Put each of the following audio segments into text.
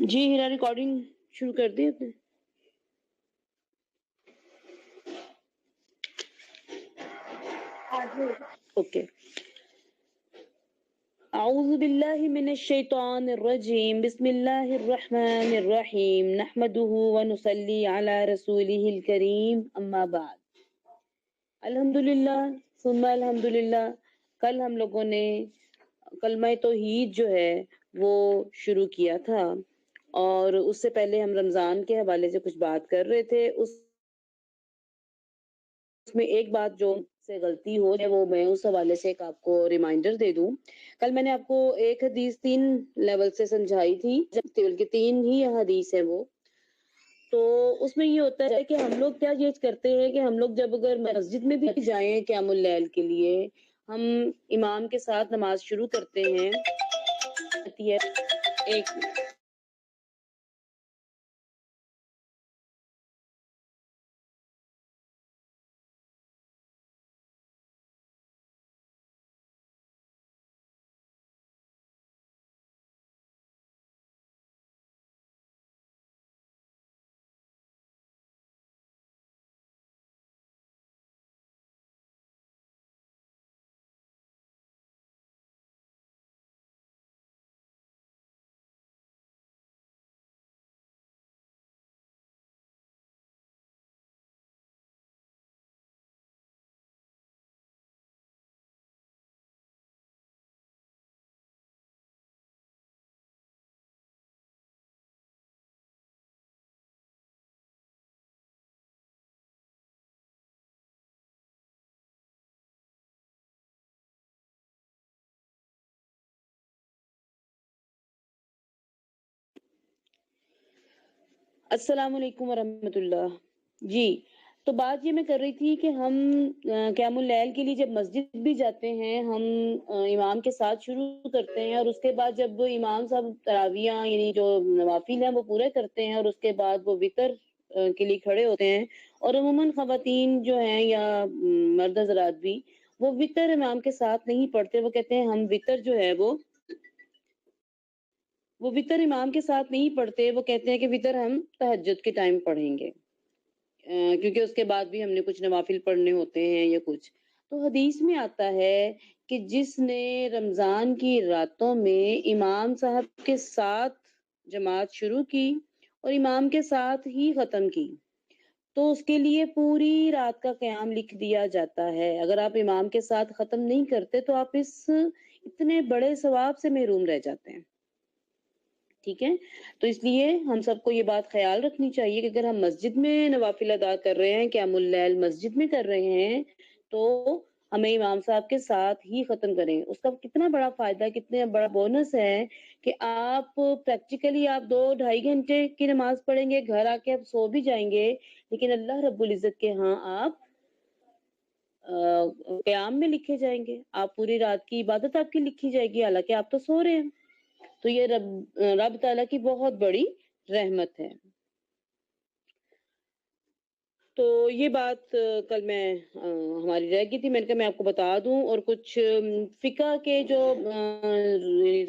جی ہیرا ریکارڈنگ شروع کر دی آپ نے؟ اوکے. اعوذ باللہ من الشیطان الرجیم بسم اللہ الرحمن الرحیم نحمده ونصلی علی رسولہ الکریم اما بعد. الحمدللہ ثم الحمدللہ. کل ہم لوگوں نے کلمہ توحید جو ہے وہ شروع کیا تھا اور اس سے پہلے ہم رمضان کے حوالے سے کچھ بات کر رہے تھے. اس میں ایک بات جو سے غلطی ہو جائے وہ میں اس حوالے سے ایک آپ کو ریمائنڈر دے دوں. کل میں نے آپ کو ایک حدیث 3 لیول سے سمجھائی تھی، بلکہ 3 ہی حدیث ہے وہ. تو اس میں یہ ہوتا ہے کہ ہم لوگ کیا یہ کرتے ہیں کہ ہم لوگ جب اگر مسجد میں بھی جائیں قیام اللیل کے لیے، ہم امام کے ساتھ نماز شروع کرتے ہیں. ایک السلام علیکم ورحمۃ اللہ. جی تو بات یہ میں کر رہی تھی کہ ہم قیام اللیل کے لیے جب مسجد بھی جاتے ہیں ہم امام کے ساتھ شروع کرتے ہیں، اور اس کے بعد جب امام صاحب تراویحاں یعنی جو نوافل ہیں وہ پورے کرتے ہیں اور اس کے بعد وہ وطر کے لیے کھڑے ہوتے ہیں. اور عموماً خواتین جو ہیں یا مرد حضرات بھی وہ وطر امام کے ساتھ نہیں پڑھتے. وہ کہتے ہیں ہم وطر جو ہے وہ وطر امام کے ساتھ نہیں پڑھتے. وہ کہتے ہیں کہ وطر ہم تہجد کے ٹائم پڑھیں گے، کیونکہ اس کے بعد بھی ہم نے کچھ نوافل پڑھنے ہوتے ہیں یا کچھ. تو حدیث میں آتا ہے کہ جس نے رمضان کی راتوں میں امام صاحب کے ساتھ جماعت شروع کی اور امام کے ساتھ ہی ختم کی تو اس کے لیے پوری رات کا قیام لکھ دیا جاتا ہے. اگر آپ امام کے ساتھ ختم نہیں کرتے تو آپ اس اتنے بڑے ثواب سے محروم رہ جاتے ہیں. ٹھیک ہے، تو اس لیے ہم سب کو یہ بات خیال رکھنی چاہیے کہ اگر ہم مسجد میں نوافل ادا کر رہے ہیں، قیام اللیل مسجد میں کر رہے ہیں، تو ہمیں امام صاحب کے ساتھ ہی ختم کریں. اس کا کتنا بڑا فائدہ، کتنا بڑا بونس ہے کہ آپ پریکٹیکلی آپ 2-2.5 گھنٹے کی نماز پڑھیں گے، گھر آ کے آپ سو بھی جائیں گے، لیکن اللہ رب العزت کے ہاں آپ قیام میں لکھے جائیں گے. آپ پوری رات کی عبادت آپ کی لکھی جائے گی، حالانکہ آپ تو سو رہے ہیں. تو یہ رب تعالیٰ کی بہت بڑی رحمت ہے. تو یہ بات کل میں ہماری رہ گئی تھی، میں نے کہا میں آپ کو بتا دوں. اور کچھ فقہ کے جو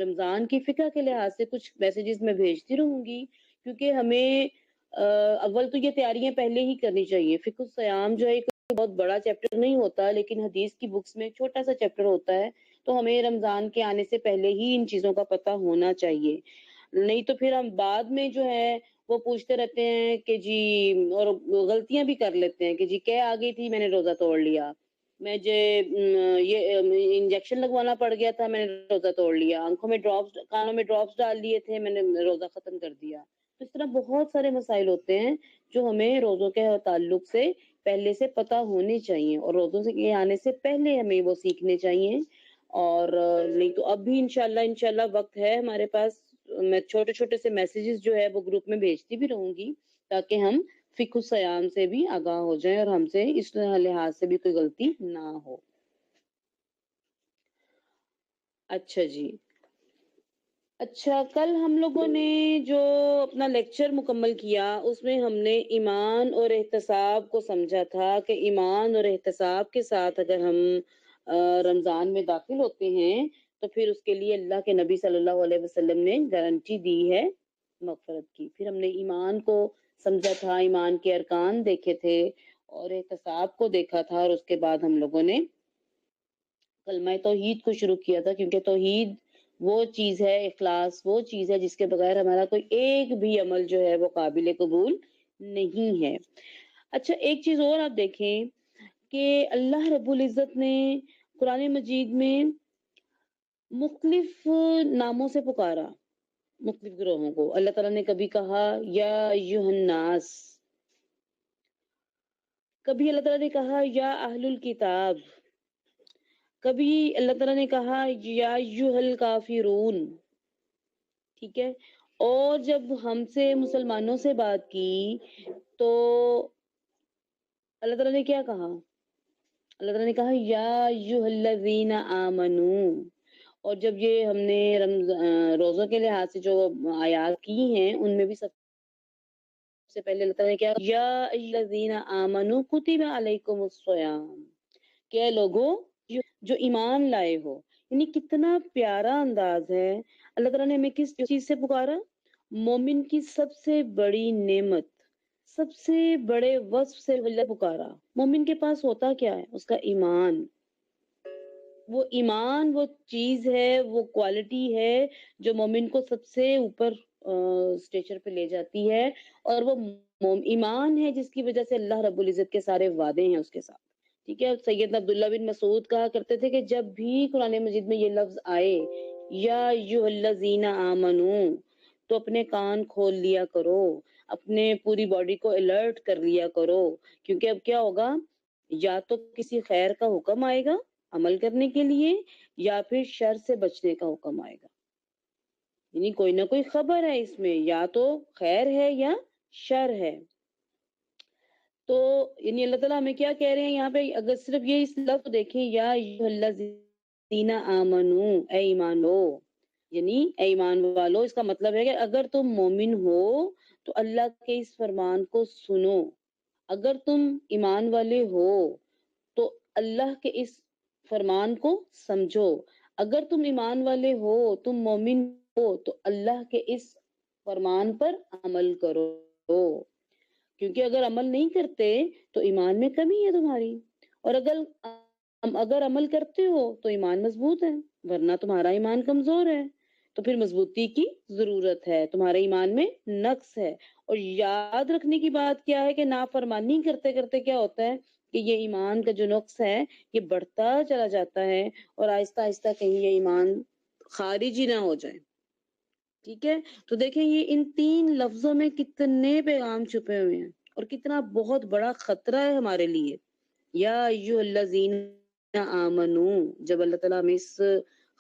رمضان کی فقہ کے لحاظ سے کچھ میسیجز میں بھیجتی رہوں گی، کیونکہ ہمیں اول تو یہ تیاریاں پہلے ہی کرنی چاہیے. فقہ الصیام جو ہے ایک بہت بڑا چیپٹر نہیں ہوتا، لیکن حدیث کی بکس میں چھوٹا سا چیپٹر ہوتا ہے. تو ہمیں رمضان کے آنے سے پہلے ہی ان چیزوں کا پتہ ہونا چاہیے، نہیں تو پھر ہم بعد میں جو ہے وہ پوچھتے رہتے ہیں کہ جی، اور غلطیاں بھی کر لیتے ہیں کہ جی کیا آ گئی تھی میں نے روزہ توڑ لیا، مجھے یہ انجیکشن لگوانا پڑ گیا تھا میں نے روزہ توڑ لیا، آنکھوں میں ڈراپس، کانوں میں ڈراپس ڈال لیے تھے میں نے روزہ ختم کر دیا. تو اس طرح بہت سارے مسائل ہوتے ہیں جو ہمیں روزوں کے تعلق سے پہلے سے پتہ ہونے چاہیے، اور روزوں سے کے آنے سے پہلے ہمیں وہ سیکھنے چاہیے. اور نہیں تو اب بھی انشاءاللہ وقت ہے ہمارے پاس. میں چھوٹے چھوٹے سے میسیجز جو ہے وہ گروپ میں بھیجتی بھی رہوں گی تاکہ ہم فقہ الصیام سے بھی آگاہ ہو جائیں اور ہم سے اس لحاظ سے بھی کوئی غلطی نہ ہو. اچھا جی، اچھا کل ہم لوگوں نے جو اپنا لیکچر مکمل کیا اس میں ہم نے ایمان اور احتساب کو سمجھا تھا کہ ایمان اور احتساب کے ساتھ اگر ہم رمضان میں داخل ہوتے ہیں تو پھر اس کے لیے اللہ کے نبی صلی اللہ علیہ وسلم نے گارنٹی دی ہے مغفرت کی. پھر ہم نے ایمان کو سمجھا تھا، ایمان کے ارکان دیکھے تھے اور احتساب کو دیکھا تھا، اور اس کے بعد ہم لوگوں نے کلمہ توحید کو شروع کیا تھا، کیونکہ توحید وہ چیز ہے، اخلاص وہ چیز ہے جس کے بغیر ہمارا کوئی ایک بھی عمل جو ہے وہ قابل قبول نہیں ہے. اچھا، ایک چیز اور آپ دیکھیں کہ اللہ رب العزت نے قرآن مجید میں مختلف ناموں سے پکارا مختلف گروہوں کو. اللہ تعالیٰ نے کبھی کہا یا ایھا الناس، کبھی اللہ تعالیٰ نے کہا یا اہل الکتاب، کبھی اللہ تعالیٰ نے کہا یا ایھا الکافرون. ٹھیک ہے. اور جب ہم سے مسلمانوں سے بات کی تو اللہ تعالیٰ نے کیا کہا؟ اللہ تعالیٰ نے کہا یا ایھا الذین آمنو. اور جب یہ ہم نے روزوں کے لحاظ سے جو آیات کی ہیں ان میں بھی سب سے پہلے اللہ تعالیٰ نے کیا یا ایھا الذین آمنو کتب علیکم الصیام، کہ لوگوں جو ایمان لائے ہو. یعنی کتنا پیارا انداز ہے. اللہ تعالیٰ نے ہمیں کس چیز سے پکارا؟ مومن کی سب سے بڑی نعمت، سب سے بڑے وصف سے اللہ پکارا. مومن کے پاس ہوتا کیا ہے؟ اس کا ایمان. وہ ایمان وہ چیز ہے، وہ کوالٹی ہے جو مومن کو سب سے اوپر اسٹیچر پہ لے جاتی ہے، اور وہ ایمان ہے جس کی وجہ سے اللہ رب العزت کے سارے وعدے ہیں اس کے ساتھ. ٹھیک ہے. سیدنا عبداللہ بن مسعود کہا کرتے تھے کہ جب بھی قرآن مجید میں یہ لفظ آئے یا ایھا الذین آمنو تو اپنے کان کھول لیا کرو، اپنے پوری باڈی کو الرٹ کر لیا کرو، کیونکہ اب کیا ہوگا؟ یا تو کسی خیر کا حکم آئے گا عمل کرنے کے لیے، یا پھر شر سے بچنے کا حکم آئے گا. یعنی کوئی نہ کوئی خبر ہے اس میں، یا تو خیر ہے یا شر ہے. تو یعنی اللہ تعالیٰ ہمیں کیا کہہ رہے ہیں یہاں پہ؟ اگر صرف یہ اس لفظ دیکھیں یا ایھا الذین آمنو، اے ایمان لو، یعنی اے ایمان والو، اس کا مطلب ہے کہ اگر تم مومن ہو تو اللہ کے اس فرمان کو سنو. اگر تم ایمان والے ہو تو اللہ کے اس فرمان کو سمجھو. اگر تم ایمان والے ہو، تم مومن ہو، تو اللہ کے اس فرمان پر عمل کرو. کیونکہ اگر عمل نہیں کرتے تو ایمان میں کمی ہے تمہاری، اور اگر عمل کرتے ہو تو ایمان مضبوط ہے، ورنہ تمہارا ایمان کمزور ہے. تو پھر مضبوطی کی ضرورت ہے، تمہارے ایمان میں نقص ہے. اور یاد رکھنے کی بات کیا ہے کہ نافرمانی کرتے کرتے کیا ہوتا ہے کہ یہ ایمان کا جو نقص ہے یہ بڑھتا چلا جاتا ہے، اور آہستہ آہستہ کہیں یہ ایمان خارج ہی نہ ہو جائے. ٹھیک ہے. تو دیکھیں یہ ان تین لفظوں میں کتنے پیغام چھپے ہوئے ہیں، اور کتنا بہت بڑا خطرہ ہے ہمارے لیے. یا ایھا الذین آمنو، جب اللہ تعالیٰ ہمیں اس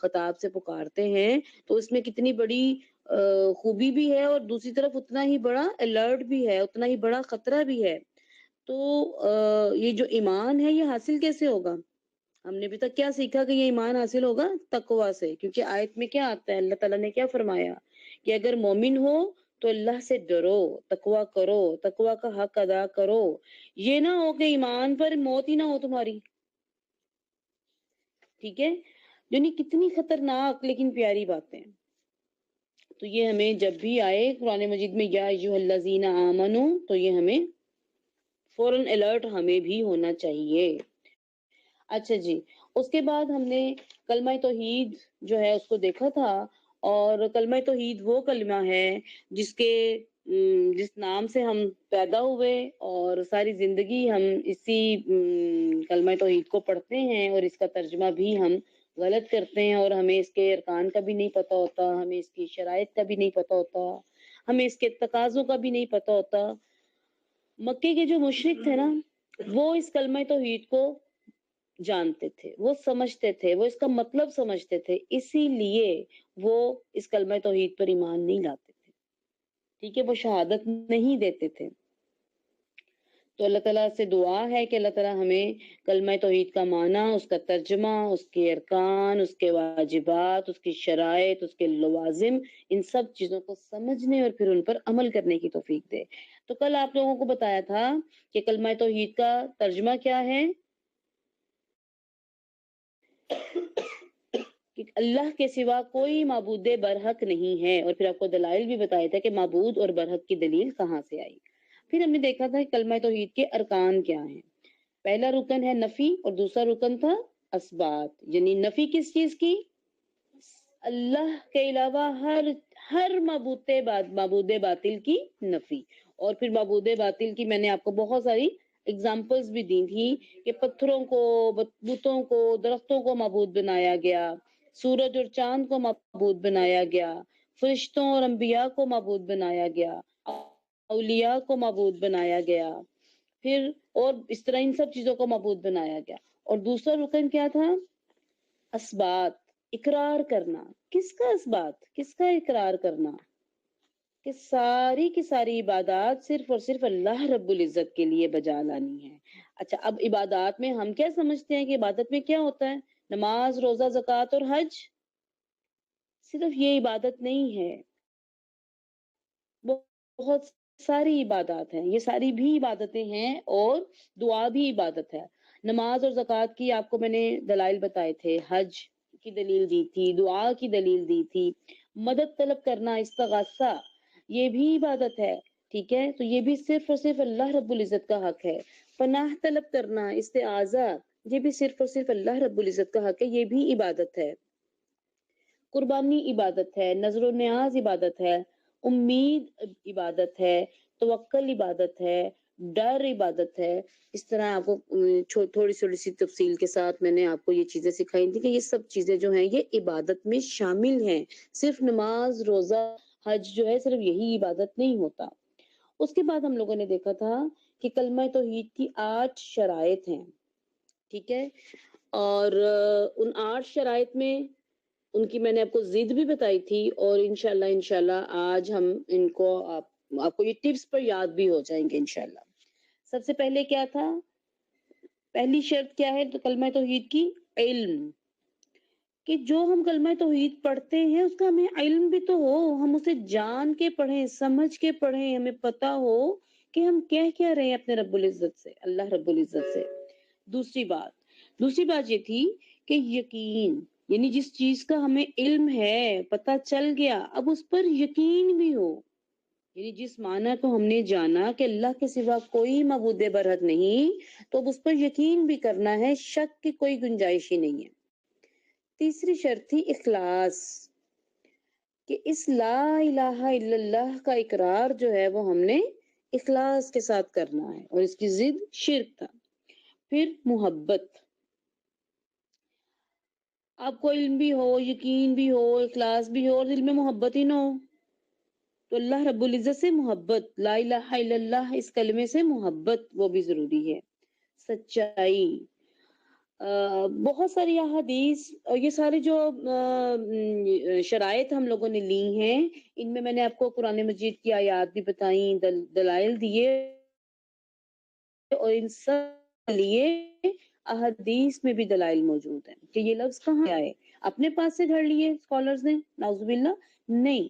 خطاب سے پکارتے ہیں تو اس میں کتنی بڑی خوبی بھی ہے، اور دوسری طرف اتنا ہی بڑا الرٹ بھی ہے، اتنا ہی بڑا خطرہ بھی ہے. تو یہ جو ایمان ہے یہ حاصل کیسے ہوگا؟ ہم نے ابھی تک کیا سیکھا کہ یہ ایمان حاصل ہوگا تقویٰ سے. کیونکہ آیت میں کیا آتا ہے؟ اللہ تعالیٰ نے کیا فرمایا کہ اگر مومن ہو تو اللہ سے ڈرو، تقویٰ کرو، تقویٰ کا حق ادا کرو. یہ نہ ہو کہ ایمان پر موت ہی نہ ہو تمہاری. ٹھیک ہے. یعنی کتنی خطرناک لیکن پیاری باتیں. تو یہ ہمیں جب بھی آئے قرآن مجید میں یا ایھا الذین آمنو تو یہ ہمیں فوراً الرٹ ہمیں بھی ہونا چاہیے. اچھا جی، اس کے بعد ہم نے کلمہ توحید جو ہے اس کو دیکھا تھا. اور کلمہ توحید وہ کلمہ ہے جس نام سے ہم پیدا ہوئے اور ساری زندگی ہم اسی کلمہ توحید کو پڑھتے ہیں، اور اس کا ترجمہ بھی ہم غلط کرتے ہیں، اور ہمیں اس کے ارکان کا بھی نہیں پتہ ہوتا، ہمیں اس کی شرائط کا بھی نہیں پتہ ہوتا، ہمیں اس کے تقاضوں کا بھی نہیں پتہ ہوتا. مکے کے جو مشرک تھے نا، وہ اس کلمہ توحید کو جانتے تھے، وہ سمجھتے تھے، وہ اس کا مطلب سمجھتے تھے، اسی لیے وہ اس کلمہ توحید پر ایمان نہیں لاتے تھے. ٹھیک ہے. وہ شہادت نہیں دیتے تھے. تو اللہ تعالیٰ سے دعا ہے کہ اللہ تعالیٰ ہمیں کلمہ توحید کا معنی، اس کا ترجمہ، اس کے ارکان، اس کے واجبات، اس کی شرائط، اس کے لوازم، ان سب چیزوں کو سمجھنے اور پھر ان پر عمل کرنے کی توفیق دے. تو کل آپ لوگوں کو بتایا تھا کہ کلمہ توحید کا ترجمہ کیا ہے، کہ اللہ کے سوا کوئی معبود برحق نہیں ہے، اور پھر آپ کو دلائل بھی بتایا تھا کہ معبود اور برحق کی دلیل کہاں سے آئی۔ پھر ہم نے دیکھا تھا کہ کلمہ توحید کے ارکان کیا ہیں۔ پہلا رکن ہے نفی اور دوسرا رکن تھا اثبات، یعنی نفی کس چیز کی؟ اللہ کے علاوہ ہر معبود باطل کی نفی، اور پھر معبود باطل کی میں نے آپ کو بہت ساری اگزامپلز بھی دی تھی کہ پتھروں کو، بتوں کو، درختوں کو معبود بنایا گیا، سورج اور چاند کو معبود بنایا گیا، فرشتوں اور انبیاء کو معبود بنایا گیا، اولیاء کو معبود بنایا گیا، پھر اور اس طرح ان سب چیزوں کو معبود بنایا گیا۔ اور دوسرا رکن کیا تھا؟ اثبات، اقرار کرنا۔ کس کا اثبات؟ کس کا اقرار کرنا؟ کہ ساری کی ساری عبادات صرف اور صرف اللہ رب العزت کے لیے بجا لانی ہے۔ اچھا، اب عبادات میں ہم کیا سمجھتے ہیں کہ عبادت میں کیا ہوتا ہے؟ نماز، روزہ، زکوٰۃ اور حج۔ صرف یہ عبادت نہیں ہے، بہت ساری عبادات ہیں، یہ ساری بھی عبادتیں ہیں، اور دعا بھی عبادت ہے۔ نماز اور زکوٰۃ کی آپ کو میں نے دلائل بتائے تھے، حج کی دلیل دی تھی، دعا کی دلیل دی تھی، مدد طلب کرنا، استغاثہ، یہ بھی عبادت ہے، ٹھیک ہے؟ تو یہ بھی صرف اور صرف اللہ رب العزت کا حق ہے۔ پناہ طلب کرنا، استعاذہ، یہ بھی صرف اور صرف اللہ رب العزت کا حق ہے، یہ بھی عبادت ہے۔ قربانی عبادت ہے، نظر و نیاز عبادت ہے، امید عبادت ہے، توکل عبادت ہے، ڈر عبادت ہے۔ اس طرح آپ کو تھوڑی تھوڑی سی تفصیل کے ساتھ میں نے آپ کو یہ چیزیں سکھائی تھی کہ یہ سب چیزیں جو ہیں یہ عبادت میں شامل ہیں۔ صرف نماز، روزہ، حج جو ہے صرف یہی عبادت نہیں ہوتا۔ اس کے بعد ہم لوگوں نے دیکھا تھا کہ کلمہ توحید کی 8 شرائط ہیں، ٹھیک ہے؟ اور ان 8 شرائط میں ان کی میں نے آپ کو ضد بھی بتائی تھی، اور انشاءاللہ آج ہم ان کو آپ کو یہ ٹپس پر یاد بھی ہو جائیں گے انشاءاللہ۔ سب سے پہلے کیا تھا؟ پہلی شرط کیا ہے تو کلمہ توحید کی؟ علم، کہ جو ہم کلمہ توحید پڑھتے ہیں اس کا ہمیں علم بھی تو ہو، ہم اسے جان کے پڑھیں، سمجھ کے پڑھیں، ہمیں پتا ہو کہ ہم کہہ کیا رہے ہیں اپنے رب العزت سے، اللہ رب العزت سے۔ دوسری بات یہ تھی کہ یقین، یعنی جس چیز کا ہمیں علم ہے، پتہ چل گیا، اب اس پر یقین بھی ہو، یعنی جس معنی کو ہم نے جانا کہ اللہ کے سوا کوئی معبود برحق نہیں، تو اب اس پر یقین بھی کرنا ہے، شک کی کوئی گنجائش ہی نہیں ہے۔ تیسری شرط تھی اخلاص، کہ اس لا الہ الا اللہ کا اقرار جو ہے وہ ہم نے اخلاص کے ساتھ کرنا ہے، اور اس کی ضد شرک تھا۔ پھر محبت، آپ کو علم بھی ہو، یقین بھی ہو، اخلاص بھی ہو، اور دل میں محبت ہی نہ ہو، تو اللہ رب العزت سے محبت، لا الہ الا اللہ اس کلمے سے محبت، وہ بھی ضروری ہے۔ سچائی، بہت ساری احادیث، یہ سارے جو شرائط ہم لوگوں نے لی ہیں، ان میں نے آپ کو قرآن مجید کی آیات بھی بتائیں، دلائل دیے، اور ان سب لیے احادیث میں بھی دلائل موجود ہیں کہ یہ لفظ کہاں آئے۔ اپنے پاس سے گھڑ لیے اسکالرز نے؟ نعوذ باللہ، نہیں،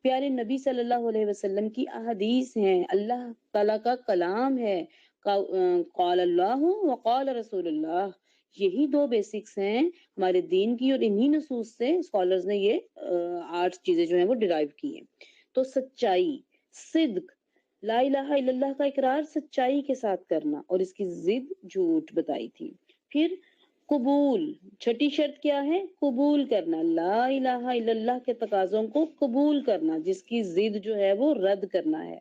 پیارے نبی صلی اللہ علیہ وسلم کی احادیث ہیں، اللہ تعالیٰ کا کلام ہے، قال اللہ وقال رسول اللہ، یہی 2 بیسکس ہیں ہمارے دین کی، اور انہی نصوص سے اسکالرز نے یہ 8 چیزیں جو ہیں وہ ڈرائیو کی ہیں۔ تو سچائی، صدق، لا الہ الا اللہ کا اقرار سچائی کے ساتھ کرنا، اور اس کی ضد جھوٹ بتائی تھی۔ پھر قبول، چھٹی شرط کیا ہے؟ قبول کرنا، لا الہ الا اللہ کے تقاضوں کو قبول کرنا، جس کی ضد جو ہے وہ رد کرنا ہے۔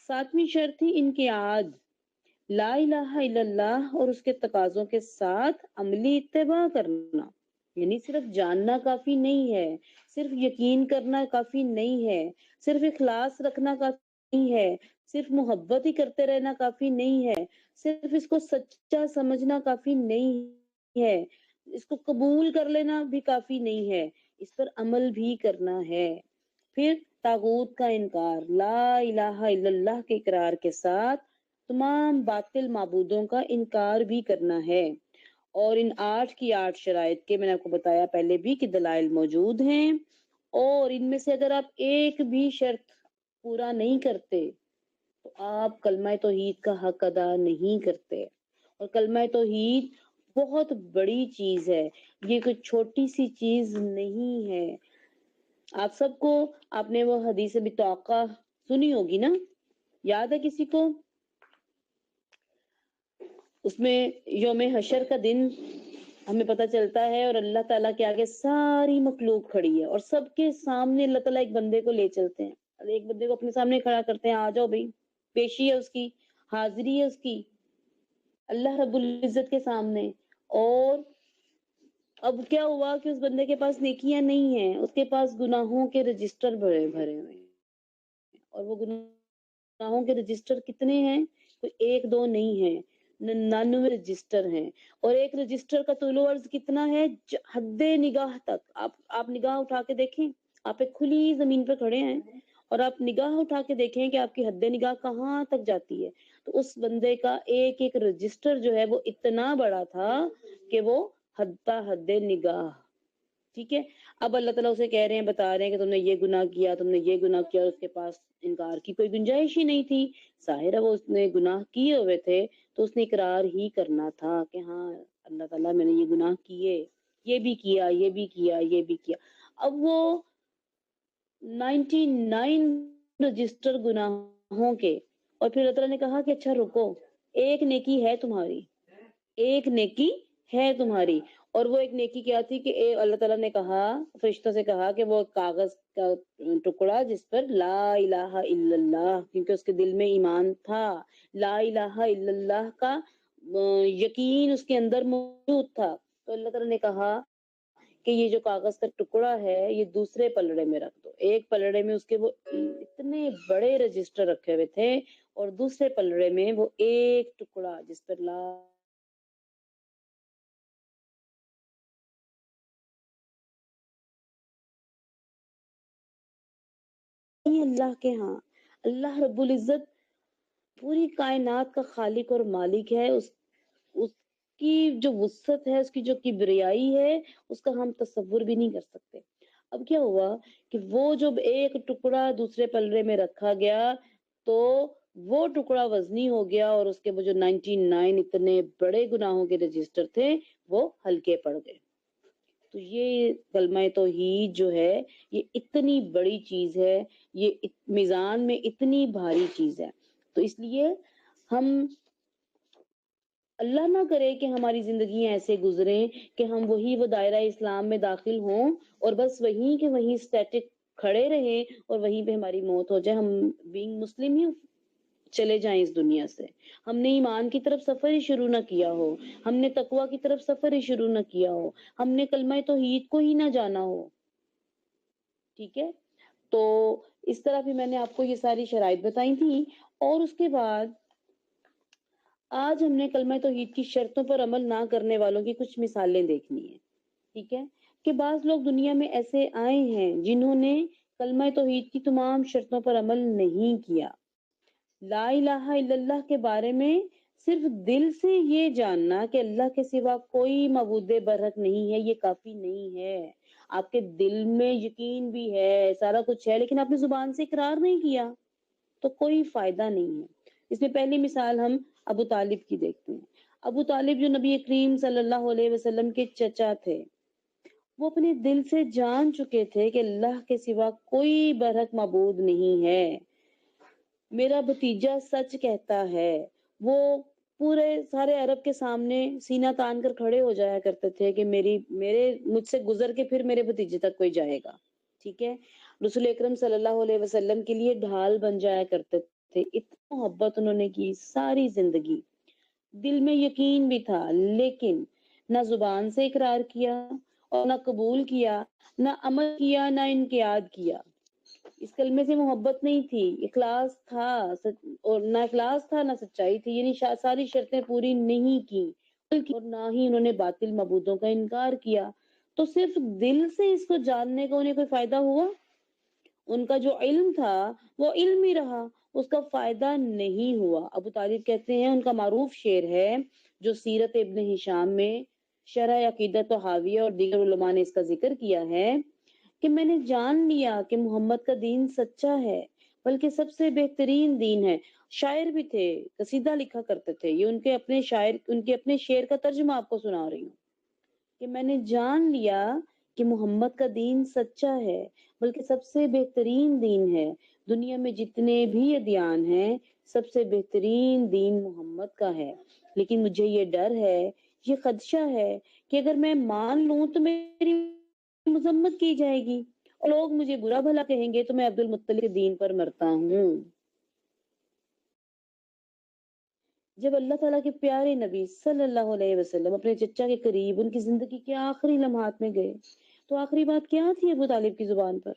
7ویں شرط تھی انقیاد، لا الہ الا اللہ اور اس کے تقاضوں کے ساتھ عملی اتباع کرنا، یعنی صرف جاننا کافی نہیں ہے، صرف یقین کرنا کافی نہیں ہے، صرف اخلاص رکھنا کافی نہیں ہے، صرف محبت ہی کرتے رہنا کافی نہیں ہے، صرف اس کو سچا سمجھنا کافی نہیں ہے، اس کو قبول کر لینا بھی کافی نہیں ہے، اس پر عمل بھی کرنا ہے۔ پھر طاغوت کا انکار، لا الہ الا اللہ کے اقرار کے ساتھ تمام باطل معبودوں کا انکار بھی کرنا ہے۔ اور ان 8 کی 8 شرائط کے میں نے آپ کو بتایا پہلے بھی کہ دلائل موجود ہیں، اور ان میں سے اگر آپ ایک بھی شرط پورا نہیں کرتے تو آپ کلمہ توحید کا حق ادا نہیں کرتے، اور کلمہ توحید بہت بڑی چیز ہے، یہ کوئی چھوٹی سی چیز نہیں ہے۔ آپ سب کو، آپ نے وہ حدیث بطاقہ سنی ہوگی نا، یاد ہے کسی کو؟ اس میں یوم حشر کا دن ہمیں پتہ چلتا ہے اور اللہ تعالیٰ کے آگے ساری مخلوق کھڑی ہے اور سب کے سامنے اللہ تعالیٰ ایک بندے کو لے چلتے ہیں، ایک بندے کو اپنے سامنے کھڑا کرتے ہیں، آ جاؤ بھائی، پیشی ہے اس کی، حاضری ہے اس کی اللہ رب العزت کے سامنے۔ اور اب کیا ہوا کہ اس بندے کے پاس نیکیاں نہیں ہیں، اس کے پاس گناہوں کے رجسٹر بھرے ہوئے ہیں، اور وہ گناہوں کے رجسٹر کتنے ہیں؟ کوئی ایک دو نہیں ہیں، 99 رجسٹر ہیں، اور ایک رجسٹر کا طول و عرض کتنا ہے؟ حد نگاہ تک۔ آپ نگاہ اٹھا کے دیکھیں، آپ ایک کھلی زمین پر کھڑے ہیں اور آپ نگاہ اٹھا کے دیکھیں کہ آپ کی حد نگاہ کہاں تک جاتی ہے، تو اس بندے کا ایک ایک رجسٹر جو ہے وہ اتنا بڑا تھا کہ وہ حد نگاہ، ٹھیک ہے۔ اب اللہ تعالیٰ اسے کہہ رہے ہیں، بتا رہے ہیں کہ تم نے یہ گناہ کیا، تم نے یہ گناہ کیا، اور اس کے پاس انکار کی کوئی گنجائش ہی نہیں تھی۔ ظاہر ہے وہ اس نے گناہ کیے ہوئے تھے تو اس نے اقرار ہی کرنا تھا کہ ہاں اللہ تعالیٰ میں نے یہ گناہ کیے، یہ بھی کیا، یہ بھی کیا، یہ بھی کیا۔ اب وہ 99 رجسٹر گناہوں کے، اور پھر اللہ تعالیٰ نے کہا کہ اچھا رکو، ایک نیکی ہے تمہاری، ایک نیکی ہے تمہاری۔ اور وہ ایک نیکی کیا تھی کہ اللہ تعالیٰ نے کہا، فرشتوں سے کہا کہ وہ کاغذ کا ٹکڑا جس پر لا الہ الا اللہ، کیونکہ اس کے دل میں ایمان تھا، لا الہ الا اللہ کا یقین اس کے اندر موجود تھا، تو اللہ تعالیٰ نے کہا کہ یہ جو کاغذ کا ٹکڑا ہے یہ دوسرے پلڑے میں رکھ دو۔ ایک پلڑے میں اس کے وہ اتنے بڑے رجسٹر رکھے ہوئے تھے اور دوسرے پلڑے میں وہ ایک ٹکڑا جس پر لا اللہ کے ہاں اللہ رب العزت پوری کائنات کا خالق اور مالک ہے، اس کی جو وسعت ہے، اس کی جو کبریائی ہے، اس کا ہم تصور بھی نہیں کر سکتے۔ اب کیا ہوا کہ وہ جب ایک ٹکڑا دوسرے پلڑے میں رکھا گیا تو وہ ٹکڑا وزنی ہو گیا اور اس کے وہ جو 99 اتنے بڑے گناہوں کے رجسٹر تھے وہ ہلکے پڑ گئے۔ تو یہ کلمہ توحید جو ہے یہ اتنی بڑی چیز ہے، یہ میزان میں اتنی بھاری چیز ہے، تو اس لیے ہم اللہ نہ کرے کہ ہماری زندگیاں ایسے گزریں کہ ہم وہ دائرہ اسلام میں داخل ہوں اور بس وہیں کے وہیں اسٹیٹک کھڑے رہیں اور وہیں پہ ہماری موت ہو جائے، ہم بینگ مسلم ہی چلے جائیں اس دنیا سے، ہم نے ایمان کی طرف سفر ہی شروع نہ کیا ہو، ہم نے تقوی کی طرف سفر ہی شروع نہ کیا ہو، ہم نے کلمہ توحید کو ہی نہ جانا ہو، ٹھیک ہے۔ تو اس طرح بھی میں نے آپ کو یہ ساری شرائط بتائی تھی، اور اس کے بعد آج ہم نے کلمہ توحید کی شرطوں پر عمل نہ کرنے والوں کی کچھ مثالیں دیکھنی ہیں، ٹھیک ہے، کہ بعض لوگ دنیا میں ایسے آئے ہیں جنہوں نے کلمہ توحید کی تمام شرطوں پر عمل نہیں کیا۔ لا الہ الا اللہ کے بارے میں صرف دل سے یہ جاننا کہ اللہ کے سوا کوئی معبود برحق نہیں ہے یہ کافی نہیں ہے، آپ کے دل میں یقین بھی ہے، سارا کچھ ہے، لیکن آپ نے زبان سے اقرار نہیں کیا تو کوئی فائدہ نہیں ہے۔ اس میں پہلی مثال ہم ابو طالب کی دیکھتے ہیں۔ ابو طالب جو نبی کریم صلی اللہ علیہ وسلم کے چچا تھے، وہ اپنے دل سے جان چکے تھے کہ اللہ کے سوا کوئی برحق معبود نہیں ہے، میرا بھتیجا سچ کہتا ہے۔ وہ پورے سارے عرب کے سامنے سینہ تان کر کھڑے ہو جایا کرتے تھے کہ مجھ سے گزر کے پھر میرے بھتیجے تک کوئی جائے گا، ٹھیک ہے، رسول اکرم صلی اللہ علیہ وسلم کے لیے ڈھال بن جایا کرتے تھے، اتنا محبت انہوں نے کی ساری زندگی، دل میں یقین بھی تھا، لیکن نہ زبان سے اقرار کیا اور نہ قبول کیا، نہ عمل کیا، نہ انقیاد کیا۔ اس کلمے سے محبت نہیں تھی، اخلاص تھا، اور نہ اخلاص تھا نہ سچائی تھی، یعنی ساری شرطیں پوری نہیں کی، اور نہ ہی انہوں نے باطل معبودوں کا انکار کیا۔ تو صرف دل سے اس کو جاننے کا انہیں کوئی فائدہ ہوا؟ ان کا جو علم تھا وہ علم ہی رہا، اس کا فائدہ نہیں ہوا۔ ابو طالب کہتے ہیں، ان کا معروف شعر ہے جو سیرت ابن ہشام میں شرح عقیدت طحاویہ اور دیگر علماء نے اس کا ذکر کیا ہے کہ میں نے جان لیا کہ محمد کا دین سچا ہے، بلکہ سب سے بہترین دین ہے، شاعر بھی تھے، قصیدہ لکھا کرتے تھے. یہ ان کے اپنے شعر کا ترجمہ آپ کو سنا رہی ہوں کہ میں نے جان لیا کہ محمد کا دین سچا ہے، بلکہ سب سے بہترین دین ہے. دنیا میں جتنے بھی ادیان ہیں، سب سے بہترین دین محمد کا ہے. لیکن مجھے یہ ڈر ہے، یہ خدشہ ہے کہ اگر میں مان لوں تو میری مذمت کی جائے گی اور لوگ مجھے برا بھلا کہیں گے تو میں عبد المطلب کے دین پر مرتا ہوں. جب اللہ تعالیٰ کے پیارے نبی صلی اللہ علیہ وسلم اپنے چچا کے قریب ان کی زندگی کے آخری لمحات میں گئے تو آخری بات کیا تھی ابو طالب کی زبان پر؟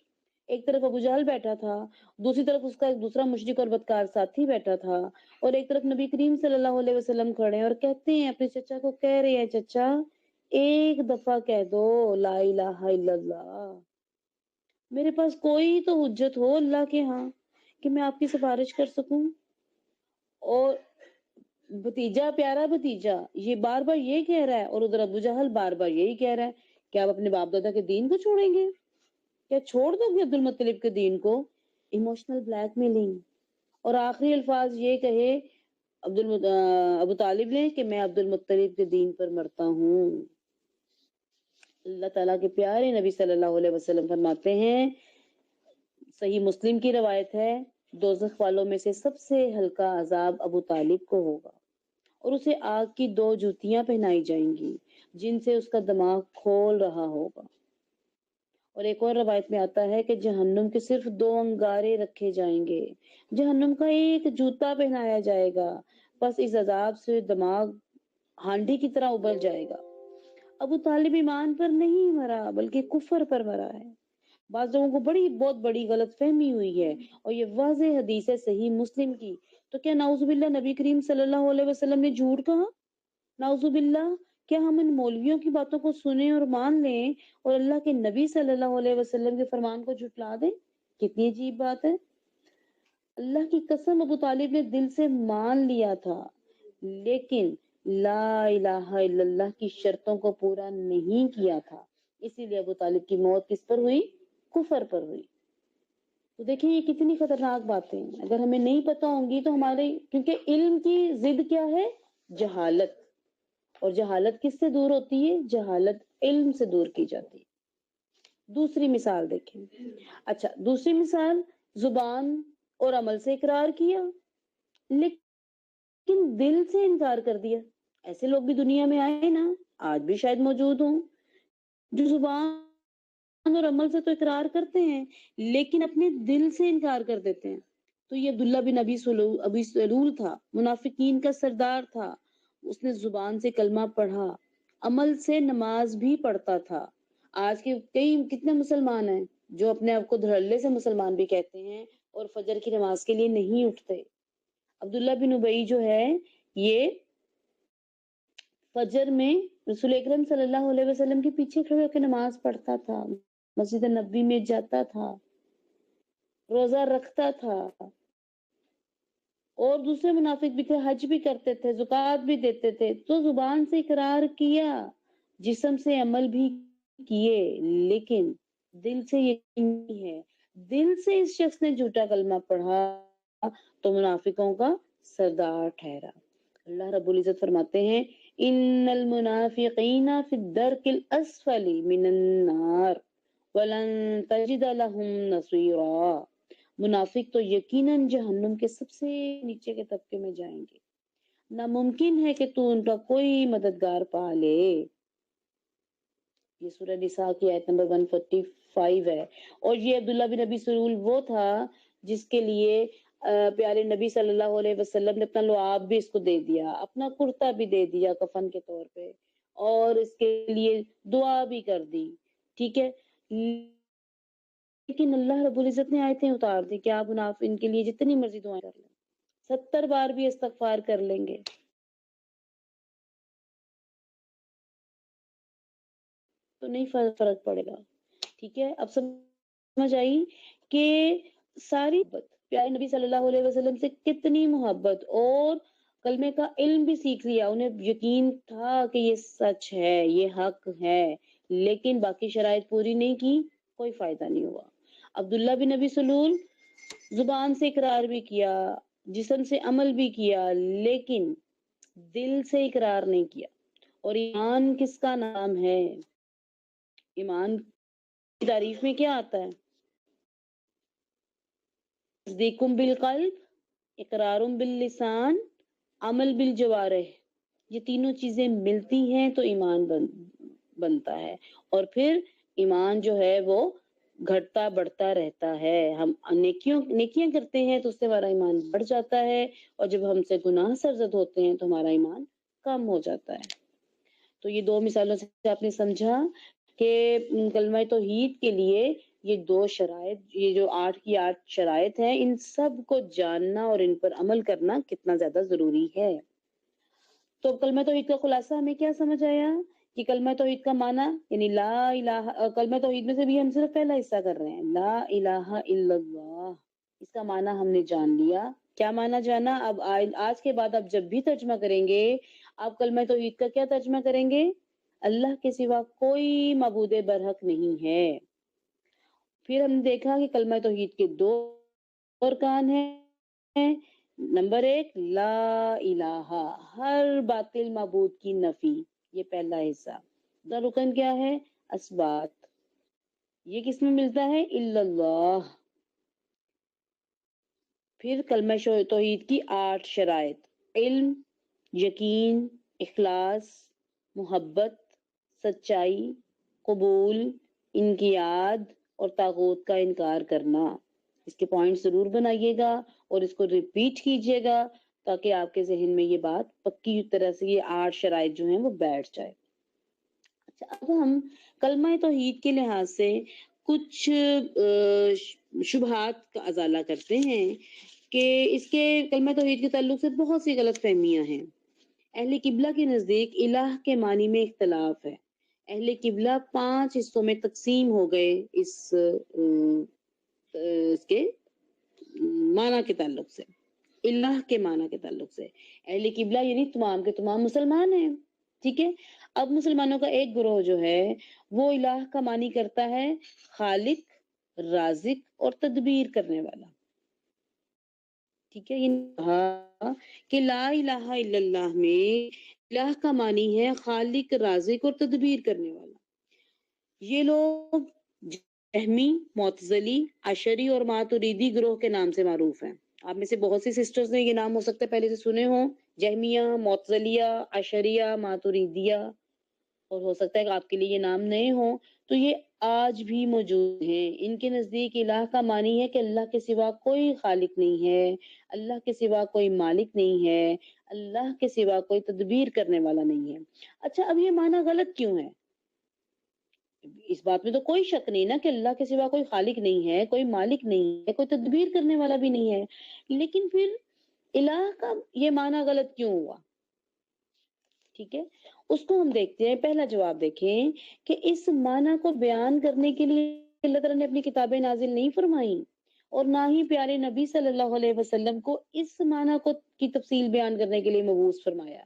ایک طرف ابو جہل بیٹھا تھا، دوسری طرف اس کا ایک دوسرا مشرک اور بدکار ساتھی بیٹھا تھا، اور ایک طرف نبی کریم صلی اللہ علیہ وسلم کھڑے ہیں اور کہتے ہیں، اپنے چچا کو کہہ رہے ہیں، چچا ایک دفعہ کہہ دو لا الہ الا اللہ. میرے پاس کوئی تو حجت ہو اللہ کے ہاں کہ میں آپ کی سفارش کر سکوں. اور بھتیجا، پیارا بھتیجا یہ بار بار یہ کہہ رہا ہے، اور ادھر ابو جہل بار بار یہی کہہ رہا ہے کہ آپ اپنے باپ دادا کے دین کو چھوڑیں گے، کیا چھوڑ دو گے عبد المطلب کے دین کو؟ Emotional black mailing. اور آخری الفاظ یہ کہے ابو طالب نے کہ میں عبد المطلب کے دین پر مرتا ہوں. اللہ تعالیٰ کے پیارے نبی صلی اللہ علیہ وسلم فرماتے ہیں، صحیح مسلم کی روایت ہے، دوزخ والوں میں سے سب سے ہلکا عذاب ابو طالب کو ہوگا اور اسے آگ کی 2 جوتیاں پہنائی جائیں گی جن سے اس کا دماغ کھول رہا ہوگا. اور ایک اور روایت میں آتا ہے کہ جہنم کے صرف 2 انگارے رکھے جائیں گے، جہنم کا ایک جوتا پہنایا جائے گا، بس اس عذاب سے دماغ ہانڈی کی طرح ابل جائے گا. ابو طالب ایمان پر نہیں مرا بلکہ کفر پر مرا ہے. بعض لوگوں کو بہت بڑی غلط فہمی ہوئی ہے، اور یہ واضح حدیث ہے صحیح مسلم کی. تو کیا نعوذ باللہ نبی کریم صلی اللہ علیہ وسلم نے جھوٹ کہا؟ نعوذ باللہ. کیا ہم ان مولویوں کی باتوں کو سنیں اور مان لیں اور اللہ کے نبی صلی اللہ علیہ وسلم کے فرمان کو جھٹلا دیں؟ کتنی عجیب بات ہے. اللہ کی قسم ابو طالب نے دل سے مان لیا تھا، لیکن لا الہ الا اللہ کی شرطوں کو پورا نہیں کیا تھا. اسی لیے ابو طالب کی موت کس پر ہوئی؟ کفر پر ہوئی. تو دیکھیں یہ کتنی خطرناک باتیں ہیں، اگر ہمیں نہیں پتہ ہوں گی تو ہمارے، کیونکہ علم کی ضد کیا ہے؟ جہالت. اور جہالت کس سے دور ہوتی ہے؟ جہالت علم سے دور کی جاتی ہے. دوسری مثال دیکھیں. اچھا، دوسری مثال، زبان اور عمل سے اقرار کیا لیکن دل سے انکار کر دیا. ایسے لوگ بھی دنیا میں آئے نا، آج بھی شاید موجود ہوں، جو زبان اور عمل سے تو اقرار کرتے ہیں لیکن اپنے دل سے انکار کر دیتے ہیں. تو یہ عبداللہ بن ابی سلول تھا، منافقین کا سردار تھا. اس نے زبان سے کلمہ پڑھا، عمل سے نماز بھی پڑھتا تھا. آج کے کتنے مسلمان ہیں جو اپنے آپ کو دھڑلے سے مسلمان بھی کہتے ہیں اور فجر کی نماز کے لیے نہیں اٹھتے. عبداللہ بن ابی جو ہے یہ فجر میں رسول اکرم صلی اللہ علیہ وسلم کے پیچھے کھڑے ہو کے نماز پڑھتا تھا، مسجد نبوی میں جاتا تھا، روزہ رکھتا تھا. اور دوسرے منافق بھی تھے، حج بھی کرتے تھے، زکوٰۃ بھی دیتے تھے. تو زبان سے اقرار کیا، جسم سے عمل بھی کیے، لیکن دل سے یقین نہیں ہے. دل سے اس شخص نے جھوٹا کلمہ پڑھا تو منافقوں کا سردار ٹھہرا. اللہ رب العزت فرماتے ہیں، ان المنافقین فی الدرک الاسفل من النار ولن تجد لهم نصیرا. منافق تو یقیناً جہنم کے سب سے نیچے کے طبقے میں جائیں گے، ناممکن ہے کہ تو ان کا کوئی مددگار پا لے. یہ سورہ نساء کی آیت نمبر 145 ہے. اور یہ عبداللہ بن ابی سلول وہ تھا جس کے لیے پیارے نبی صلی اللہ علیہ وسلم نے اپنا لعاب بھی اس کو دے دیا، اپنا کرتا بھی دے دیا کفن کے طور پہ، اور اس کے لیے دعا بھی کر دی. ٹھیک ہے، لیکن اللہ رب العزت نے آیتیں اتار دی کہ آپ ان کے لیے جتنی مرضی دعائیں کر لیں، 70 بار بھی استغفار کر لیں گے تو نہیں فرق پڑے گا. ٹھیک ہے، اب سمجھ آئی کہ ساری پیارے نبی صلی اللہ علیہ وسلم سے کتنی محبت، اور کلمے کا علم بھی سیکھ لیا، انہیں یقین تھا کہ یہ سچ ہے، یہ حق ہے، لیکن باقی شرائط پوری نہیں کی، کوئی فائدہ نہیں ہوا. عبداللہ بن ابی سلول زبان سے اقرار بھی کیا، جسم سے عمل بھی کیا لیکن دل سے اقرار نہیں کیا. اور ایمان کس کا نام ہے؟ ایمان کی تعریف میں کیا آتا ہے؟ تصدیق بالقلب، اقرار باللسان، عمل بالجوارح. یہ تینوں چیزیں ملتی ہیں تو ایمان بنتا ہے. اور پھر ایمان جو ہے وہ گھٹتا بڑھتا رہتا ہے. ہم نیکیاں کرتے ہیں تو اس سے ہمارا ایمان بڑھ جاتا ہے، اور جب ہم سے گناہ سرزد ہوتے ہیں تو ہمارا ایمان کم ہو جاتا ہے. تو یہ دو مثالوں سے آپ نے سمجھا کہ کلمہ توحید کے لیے یہ دو شرائط، یہ جو 8 کی 8 شرائط ہیں، ان سب کو جاننا اور ان پر عمل کرنا کتنا زیادہ ضروری ہے. تو کلمہ توحید کا خلاصہ ہمیں کیا سمجھ آیا کہ کلمہ توحید کا معنی یعنی لا الہ، کلمہ توحید میں سے بھی ہم صرف پہلا حصہ کر رہے ہیں، لا الہ الا اللہ. اس کا معنی ہم نے جان لیا. کیا معنی جانا؟ اب آج کے بعد آپ جب بھی ترجمہ کریں گے، آپ کلمہ توحید کا کیا ترجمہ کریں گے؟ اللہ کے سوا کوئی معبود برحق نہیں ہے. پھر ہم نے دیکھا کہ کلمہ توحید کے دو ارکان ہیں. نمبر 1 لا الہ، ہر باطل معبود کی نفی، یہ پہلا حصہ. دوسرا رکن کیا ہے؟ اثبات. یہ کس میں ملتا ہے؟ الا اللہ. پھر کلمہ توحید کی 8 شرائط: علم، یقین، اخلاص، محبت، سچائی، قبول، انقیاد اور طاغوت کا انکار کرنا. اس کے پوائنٹ ضرور بنائیے گا اور اس کو ریپیٹ کیجیے گا تاکہ آپ کے ذہن میں یہ بات پکی طرح سے یہ 8 شرائط جو ہیں وہ بیٹھ جائے. اچھا، اب ہم کلمہ توحید کے لحاظ سے کچھ شبہات کا ازالہ کرتے ہیں کہ اس کے کلمہ توحید کے تعلق سے بہت سی غلط فہمیاں ہیں. اہل قبلہ کے نزدیک الہ کے معنی میں اختلاف ہے. اہل قبلہ 5 حصوں میں تقسیم ہو گئے اس کے معنی کے تعلق سے، الہ کے معنی کے تعلق سے. اہل قبلہ یعنی تمام کے تمام مسلمان ہیں. ٹھیک ہے. اب مسلمانوں کا ایک گروہ جو ہے وہ الہ کا معنی کرتا ہے خالق، رازق اور تدبیر کرنے والا. ٹھیک ہے. یہ کہا کہ لا الہ الا اللہ میں الہ کا معنی ہے خالق، رازق اور تدبیر کرنے والا. یہ لوگ جہمی، معتزلی، اشعری اور ماتریدی گروہ کے نام سے معروف ہیں. آپ میں سے بہت سی سسٹرز نے یہ نام ہو سکتا ہے پہلے سے سنے ہوں، جہمیہ، معتزلیہ، اشعریہ، ماتریدیہ، اور ہو سکتا ہے کہ آپ کے لیے یہ نام نئے ہوں. تو یہ آج بھی موجود ہیں. ان کے نزدیک الہ کا معنی ہے کہ اللہ کے سوا کوئی خالق نہیں ہے، اللہ کے سوا کوئی مالک نہیں ہے، اللہ کے سوا کوئی تدبیر کرنے والا نہیں ہے. اچھا، اب یہ معنی غلط کیوں ہے؟ اس بات میں تو کوئی شک نہیں نا کہ اللہ کے سوا کوئی خالق نہیں ہے، کوئی مالک نہیں ہے، کوئی تدبیر کرنے والا بھی نہیں ہے. لیکن پھر الہ کا یہ معنی غلط کیوں ہوا؟ ٹھیک ہے، اس کو ہم دیکھتے ہیں. پہلا جواب دیکھیں کہ اس معنی کو بیان کرنے کے لیے اللہ تعالیٰ نے اپنی کتابیں نازل نہیں فرمائیں، اور نہ ہی پیارے نبی صلی اللہ علیہ وسلم کو اس معنی کو کی تفصیل بیان کرنے کے لیے مبعوث فرمایا.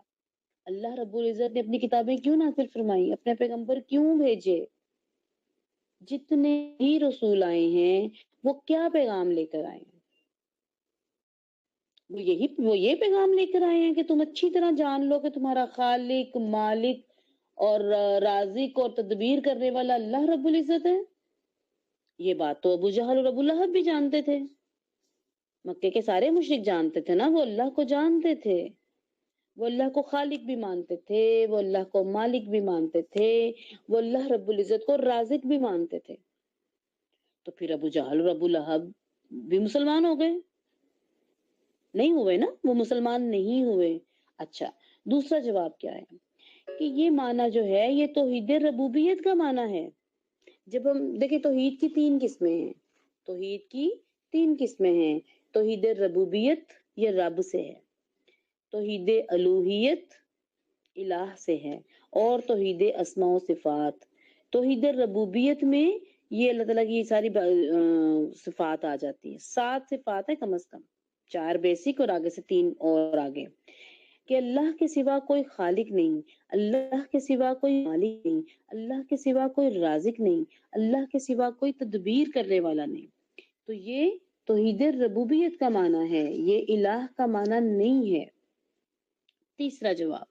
اللہ رب العزت نے اپنی کتابیں کیوں نازل فرمائی، اپنے پیغمبر کیوں بھیجے؟ جتنے بھی رسول آئے ہیں وہ کیا پیغام لے کر آئے ہیں؟ وہ یہ پیغام لے کر آئے ہیں کہ تم اچھی طرح جان لو کہ تمہارا خالق، مالک اور رازق اور تدبیر کرنے والا اللہ رب العزت ہے. یہ بات تو ابو جہل اور ابو لہب بھی جانتے تھے. مکے کے سارے مشرک جانتے تھے نا، وہ اللہ کو جانتے تھے، وہ اللہ کو خالق بھی مانتے تھے، وہ اللہ کو مالک بھی مانتے تھے، وہ اللہ رب العزت کو رازق بھی مانتے تھے. تو پھر ابو جہل اور ابو لہب بھی مسلمان ہو گئے؟ نہیں ہوئے نا، وہ مسلمان نہیں ہوئے. اچھا، دوسرا جواب کیا ہے کہ یہ معنی جو ہے یہ توحید ربوبیت کا معنی ہے. جب ہم دیکھیں توحید کی 3 قسمیں ہیں، توحید کی 3 قسمیں ہیں. توحید ربوبیت یہ رب سے ہے، توحید الوہیت الہ سے ہے، اور توحید اسماء و صفات. توحید ربوبیت میں یہ اللہ تعالیٰ کی ساری صفات آ جاتی ہیں. 7 صفات ہیں کم از کم، 4 بیسک اور آگے سے 3 اور آگے. کہ اللہ کے سوا کوئی خالق نہیں، اللہ کے سوا کوئی مالک نہیں، اللہ کے سوا کوئی رازق نہیں، اللہ کے سوا کوئی تدبیر کرنے والا نہیں. تو یہ توحید ربوبیت کا معنی ہے، یہ الہ کا معنی نہیں ہے۔ تیسرا جواب،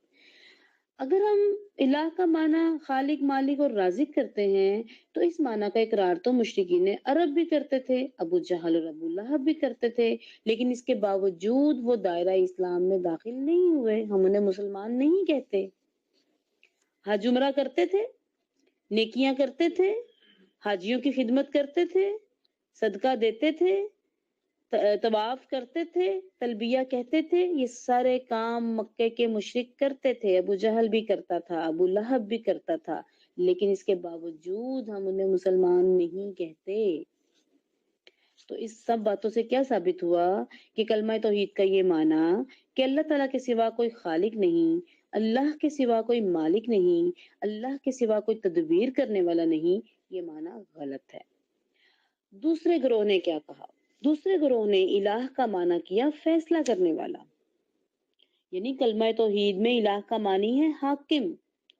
اگر ہم الہ کا معنی خالق، مالک اور رازق کرتے ہیں تو اس معنی کا اقرار تو مشرکین عرب بھی کرتے تھے، ابو جہل اور ابو لہب بھی کرتے تھے، لیکن اس کے باوجود وہ دائرہ اسلام میں داخل نہیں ہوئے، ہم انہیں مسلمان نہیں کہتے۔ حج عمرہ کرتے تھے، نیکیاں کرتے تھے، حاجیوں کی خدمت کرتے تھے، صدقہ دیتے تھے، طواف کرتے تھے، تلبیہ کہتے تھے، یہ سارے کام مکے کے مشرک کرتے تھے، ابو جہل بھی کرتا تھا، ابو لہب بھی کرتا تھا، لیکن اس کے باوجود ہم انہیں مسلمان نہیں کہتے۔ تو اس سب باتوں سے کیا ثابت ہوا کہ کلمہ توحید کا یہ معنی کہ اللہ تعالیٰ کے سوا کوئی خالق نہیں، اللہ کے سوا کوئی مالک نہیں، اللہ کے سوا کوئی تدبیر کرنے والا نہیں، یہ معنی غلط ہے۔ دوسرے گروہ نے کیا کہا؟ دوسرے گروہ نے الہ کا معنی کیا فیصلہ کرنے والا، یعنی کلمہ توحید میں الہ کا معنی ہے حاکم،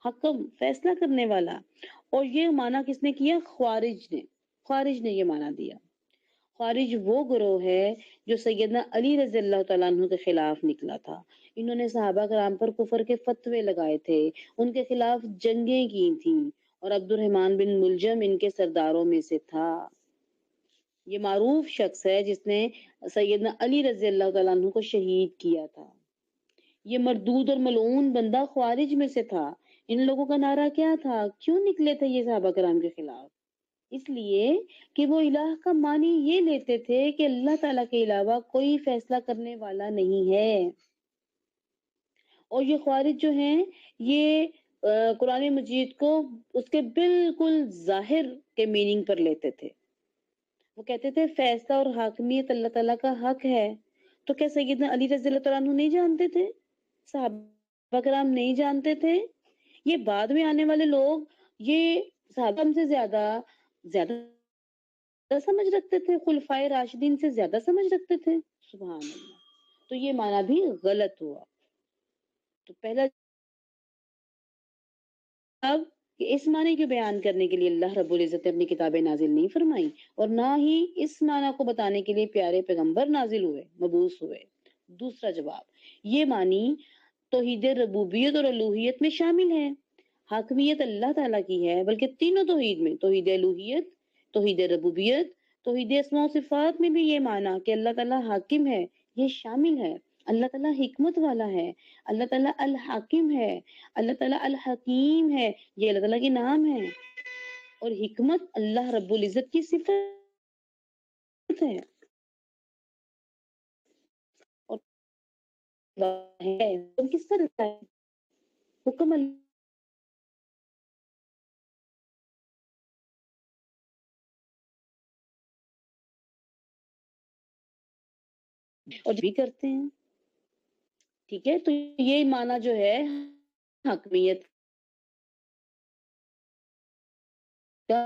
حکم، فیصلہ کرنے والا، اور یہ معنی کس نے کیا؟ خوارج نے یہ معنی دیا۔ خوارج وہ گروہ ہے جو سیدنا علی رضی اللہ تعالیٰ عنہ کے خلاف نکلا تھا، انہوں نے صحابہ کرام پر کفر کے فتوے لگائے تھے، ان کے خلاف جنگیں کی تھیں، اور عبد الرحمن بن ملجم ان کے سرداروں میں سے تھا۔ یہ معروف شخص ہے جس نے سیدنا علی رضی اللہ تعالیٰ عنہ کو شہید کیا تھا۔ یہ مردود اور ملعون بندہ خوارج میں سے تھا۔ ان لوگوں کا نعرہ کیا تھا؟ کیوں نکلے تھے یہ صحابہ کرام کے خلاف؟ اس لیے کہ وہ الہ کا معنی یہ لیتے تھے کہ اللہ تعالیٰ کے علاوہ کوئی فیصلہ کرنے والا نہیں ہے، اور یہ خوارج جو ہیں یہ قرآن مجید کو اس کے بالکل ظاہر کے میننگ پر لیتے تھے۔ وہ کہتے تھے فیصلہ اور حاکمیت اللہ تعالیٰ کا حق ہے، تو کیا سیدنا علی رضی اللہ تعالیٰ عنہ نہیں جانتے تھے؟ صحابہ کرام نہیں جانتے تھے؟ یہ بعد میں آنے والے لوگ یہ صحابہ ہم سے زیادہ سمجھ رکھتے تھے، خلفائے راشدین سے زیادہ سمجھ رکھتے تھے، سبحان اللہ۔ تو یہ معنی بھی غلط ہوا۔ تو پہلا اب کہ اس معنی کو بیان کرنے کے لیے اللہ رب العزت نے اپنی کتابیں نازل نہیں فرمائیں، اور نہ ہی اس معنی کو بتانے کے لیے پیارے پیغمبر نازل ہوئے، مبعوث ہوئے۔ دوسرا جواب، یہ معنی توحید ربوبیت اور الوہیت میں شامل ہے۔ حاکمیت اللہ تعالیٰ کی ہے، بلکہ تینوں توحید میں، توحید الوہیت، توحید ربوبیت، توحید اسماء و صفات میں بھی یہ معنی کہ اللہ تعالیٰ حاکم ہے، یہ شامل ہے۔ اللہ تعالیٰ حکمت والا ہے، اللہ تعالیٰ الحاکم ہے، اللہ تعالیٰ الحکیم ہے، یہ اللہ تعالیٰ کے نام ہے، اور حکمت اللہ رب العزت کی صفت ہے، اور حکم کس طرح ہے؟ حکم اللہ اور بھی کرتے ہیں، ٹھیک ہے؟ تو یہ معنی جو ہے حاکمیت کا،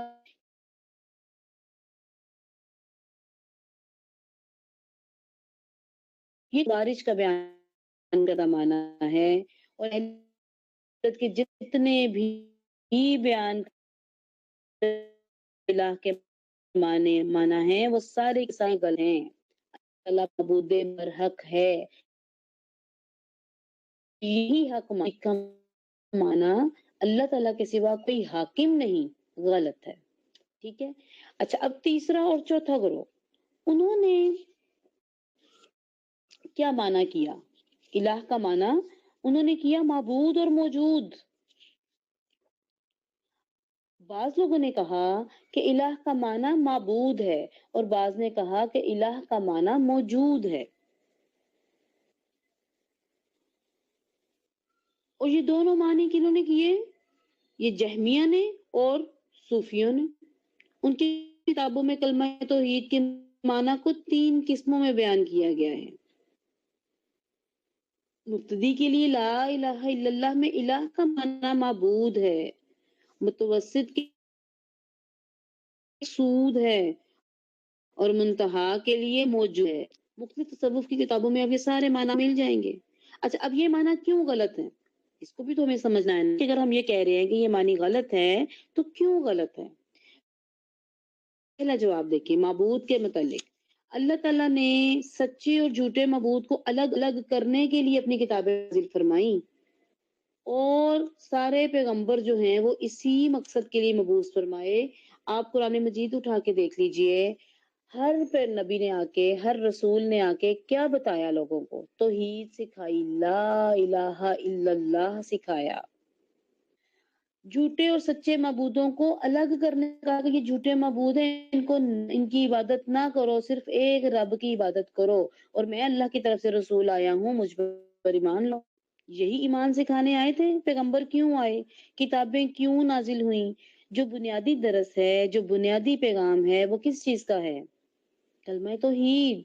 یہ بارش کا بیان کا معنی ہے، اور کے جتنے بھی بیان الہ کے معنی ہیں وہ سارے غلط ہیں۔ اللہ معبود برحق ہے، یہی حق کا معنی اللہ تعالیٰ کے سوا کوئی حاکم نہیں، غلط ہے، ٹھیک ہے؟ اچھا، اب تیسرا اور چوتھا گروہ، انہوں نے کیا معنی کیا؟ الہ کا معنی انہوں نے کیا معبود اور موجود۔ بعض لوگوں نے کہا کہ الہ کا معنی معبود ہے، اور بعض نے کہا کہ الہ کا معنی موجود ہے، اور یہ دونوں معنی کنہوں نے کیے؟ یہ جہمیہ نے اور صوفیوں نے۔ ان کی کتابوں میں کلمہ توحید کے معنی کو 3 قسموں میں بیان کیا گیا ہے۔ مبتدی کے لیے لا الہ الا اللہ میں الہ کا معنی معبود ہے، متوسط کے سود ہے، اور منتہا کے لیے موجود ہے۔ مختلف تصوف کی کتابوں میں اب یہ سارے معنی مل جائیں گے۔ اچھا، اب یہ معنی کیوں غلط ہے؟ اس کو بھی تو ہمیں سمجھنا ہے کہ اگر ہم یہ کہہ رہے ہیں کہ یہ معنی غلط ہے تو کیوں غلط ہے؟ پہلا جواب دیکھیں معبود کے متعلق، اللہ تعالیٰ نے سچے اور جھوٹے معبود کو الگ الگ کرنے کے لیے اپنی کتابیں نازل فرمائیں، اور سارے پیغمبر جو ہیں وہ اسی مقصد کے لیے مبعوث فرمائے۔ آپ قرآن مجید اٹھا کے دیکھ لیجئے، ہر نبی نے آ کے، ہر رسول نے آ کے کیا بتایا؟ لوگوں کو توحید سکھائی، لا الہ الا اللہ سکھایا۔ جھوٹے اور سچے معبودوں کو الگ کرنے کا کہ یہ جھوٹے معبود ہیں، ان کی عبادت نہ کرو، صرف ایک رب کی عبادت کرو، اور میں اللہ کی طرف سے رسول آیا ہوں، مجھ پر ایمان لو۔ یہی ایمان سکھانے آئے تھے پیغمبر، کیوں آئے، کتابیں کیوں نازل ہوئیں؟ جو بنیادی درس ہے، جو بنیادی پیغام ہے، وہ کس چیز کا ہے؟ کلمہ توحید۔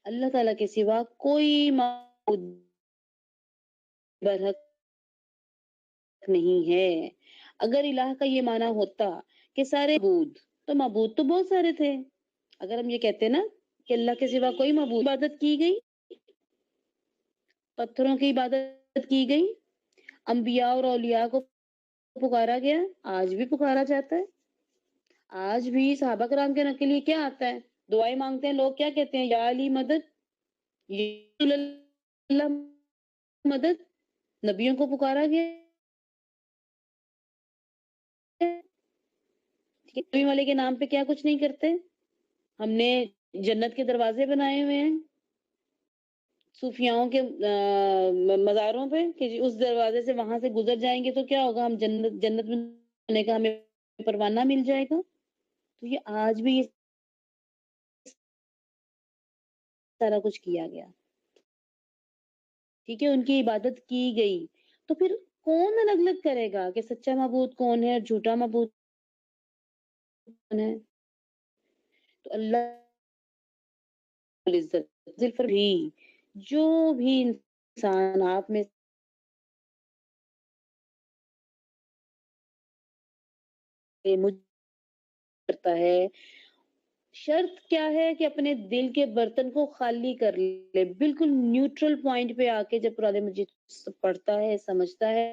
اللہ تعالیٰ کے سوا کوئی معبود برحق نہیں ہے۔ اگر الہ کا یہ معنی ہوتا کہ سارے معبود، تو معبود تو بہت سارے تھے۔ اگر ہم یہ کہتے نا کہ اللہ کے سوا کوئی معبود، عبادت کی گئی، پتھروں کی عبادت کی گئی، انبیاء اور اولیاء کو پکارا گیا، آج بھی پکارا جاتا ہے۔ آج بھی صحابہ کرام کے لیے کیا آتا ہے؟ دعائیں مانگتے ہیں لوگ، کیا کہتے ہیں؟ یا علی مدد، یا رسول اللہ مدد۔ نبیوں کو پکارا گیا، نبی والے کے نام پہ کیا کچھ نہیں کرتے؟ ہم نے جنت کے دروازے بنائے ہوئے ہیں صوفیاؤں کے مزاروں پہ کہ جی اس دروازے سے وہاں سے گزر جائیں گے تو کیا ہوگا، ہم جنت میں جانے کا ہمیں پروانہ مل جائے گا۔ تو یہ آج بھی یہ سارا کچھ کیا گیا، ٹھیک ہے، ان کی عبادت کی گئی۔ تو پھر کون الگ الگ کرے گا کہ سچا معبود کون ہے اور جھوٹا معبود کون ہے؟ تو اللہ العزت ذل بھی، جو بھی انسان آپ میں سے مجھ کرتا ہے، شرط کیا ہے کہ اپنے دل کے برتن کو خالی کر لے، بالکل نیوٹرل پوائنٹ پہ آ کے جب قرآن مجید پڑھتا ہے، سمجھتا ہے،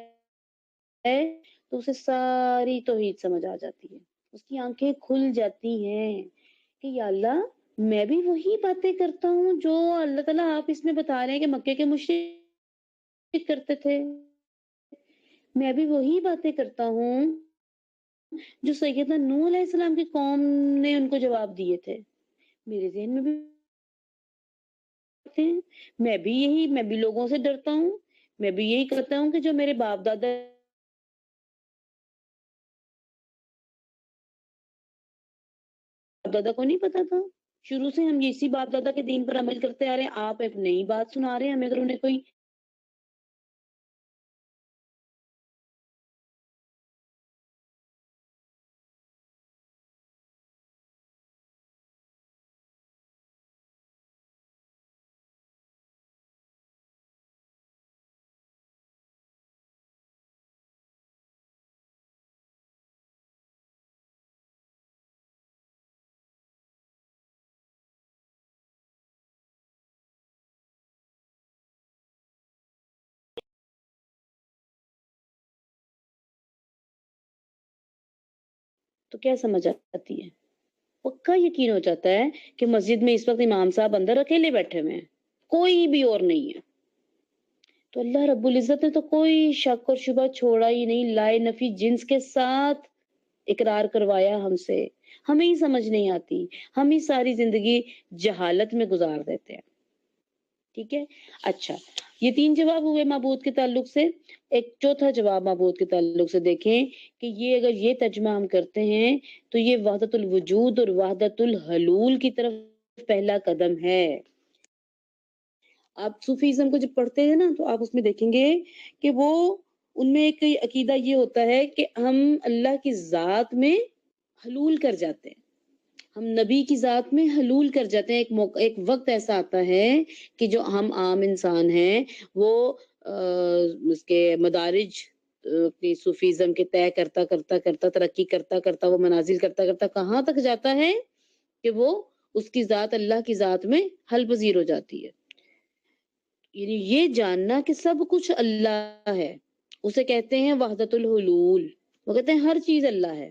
تو اسے ساری توحید سمجھ آ جاتی ہے، اس کی آنکھیں کھل جاتی ہیں کہ یا اللہ، میں بھی وہی باتیں کرتا ہوں جو اللہ تعالیٰ آپ اس میں بتا رہے ہیں کہ مکے کے مشرک کرتے تھے، میں بھی وہی باتیں کرتا ہوں جو سیدنا نوح علیہ السلام کی قوم نے ان کو جواب دیے تھے، میرے ذہن میں بھی تھے، میں بھی لوگوں سے ڈرتا ہوں، میں بھی یہی کرتا ہوں کہ جو میرے باپ دادا کو نہیں پتا تھا، شروع سے ہم اسی باپ دادا کے دین پر عمل کرتے آ رہے ہیں، آپ ایک نئی بات سنا رہے ہیں ہمیں، اگر انہیں کوئی تو کیا سمجھ آتی ہے؟ پکا یقین ہو جاتا ہے کہ مسجد میں اس وقت امام صاحب اندر اکیلے بیٹھے ہوئے ہیں، کوئی بھی اور نہیں ہے، تو اللہ رب العزت نے تو کوئی شک اور شبہ چھوڑا ہی نہیں، لائے نفی جنس کے ساتھ اقرار کروایا ہم سے، ہمیں ہی سمجھ نہیں آتی، ہم ہی ساری زندگی جہالت میں گزار دیتے ہیں، ٹھیک ہے۔ اچھا، یہ 3 جواب ہوئے معبود کے تعلق سے۔ ایک چوتھا جواب معبود کے تعلق سے دیکھیں کہ یہ اگر یہ ترجمہ ہم کرتے ہیں تو یہ وحدت الوجود اور وحدت الحلول کی طرف پہلا قدم ہے۔ آپ صوفیزم کو جب پڑھتے ہیں نا تو آپ اس میں دیکھیں گے کہ وہ ان میں ایک عقیدہ یہ ہوتا ہے کہ ہم اللہ کی ذات میں حلول کر جاتے ہیں، ہم نبی کی ذات میں حلول کر جاتے ہیں۔ ایک وقت ایسا آتا ہے کہ جو ہم عام انسان ہیں وہ اس کے مدارج اپنی صوفیزم کے طے کرتا کرتا کرتا ترقی کرتا کرتا وہ منازل کرتا کرتا کہاں تک جاتا ہے کہ وہ اس کی ذات اللہ کی ذات میں حل پذیر ہو جاتی ہے۔ یعنی یہ جاننا کہ سب کچھ اللہ ہے، اسے کہتے ہیں وحدت الحلول، وہ کہتے ہیں ہر چیز اللہ ہے۔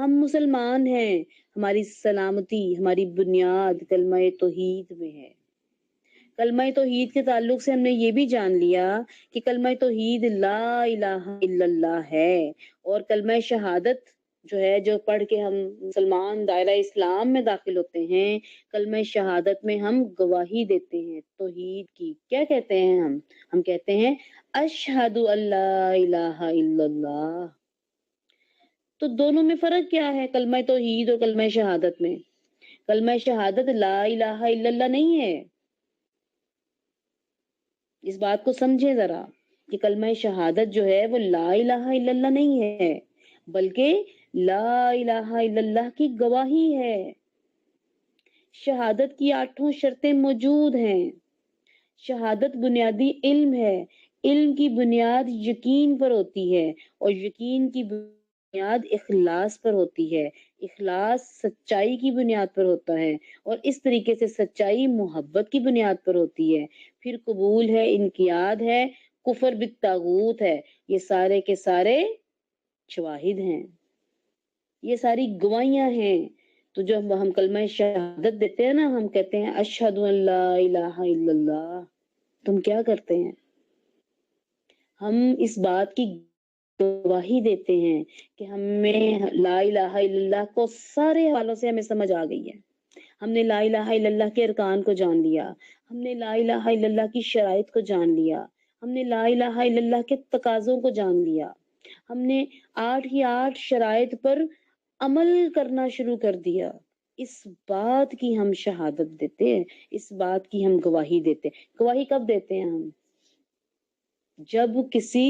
ہم مسلمان ہیں، ہماری سلامتی، ہماری بنیاد کلمہ توحید میں ہے۔ کلمہ توحید کے تعلق سے ہم نے یہ بھی جان لیا کہ کلمہ توحید لا الہ الا اللہ ہے، اور کلمہ شہادت جو ہے، جو پڑھ کے ہم مسلمان دائرہ اسلام میں داخل ہوتے ہیں، کلمہ شہادت میں ہم گواہی دیتے ہیں توحید کی۔ کیا کہتے ہیں ہم کہتے ہیں اشہد ان لا الہ الا اللہ۔ تو دونوں میں فرق کیا ہے، کلمہ توحید اور کلمہ شہادت میں؟ کلمہ شہادت لا الہ الا اللہ نہیں ہے، اس بات کو سمجھیں ذرا کہ کلمہ شہادت جو ہے وہ لا الہ الا اللہ نہیں ہے، بلکہ لا الہ الا اللہ کی گواہی ہے۔ شہادت کی 8 شرطیں موجود ہیں۔ شہادت بنیادی علم ہے، علم کی بنیاد یقین پر ہوتی ہے، اور یقین کی بنیاد اخلاص پر ہوتی ہے، اخلاص سچائی کی بنیاد پر ہوتا ہے، اور اس طریقے سے سچائی محبت کی بنیاد پر ہوتی ہے۔ پھر قبول ہے، انقیاد ہے، کفر بالطاغوت ہے، یہ سارے کے سارے شواہد ہیں، یہ ساری گواہیاں ہیں۔ تو جو ہم کلمہ شہادت دیتے ہیں نا، ہم کہتے ہیں اشہد ان لا الہ الا اللہ، تم کیا کرتے ہیں؟ ہم اس بات کی گواہی دیتے ہیں کہ ہمیں لا الہ الا اللہ کو سارے حوالوں سے ہمیں سمجھ آ گئی ہے، ہم نے لا الہ الا اللہ کے ارکان کو جان لیا، ہم نے لا الہ الا اللہ کی شرائط کو جان لیا، ہم نے لا الہ الا اللہ کے تقاضوں کو جان لیا، ہم نے 8 کی 8 شرائط پر عمل کرنا شروع کر دیا۔ اس بات کی ہم شہادت دیتے ہیں، اس بات کی ہم گواہی دیتے ہیں۔ گواہی کب دیتے ہیں ہم؟ جب کسی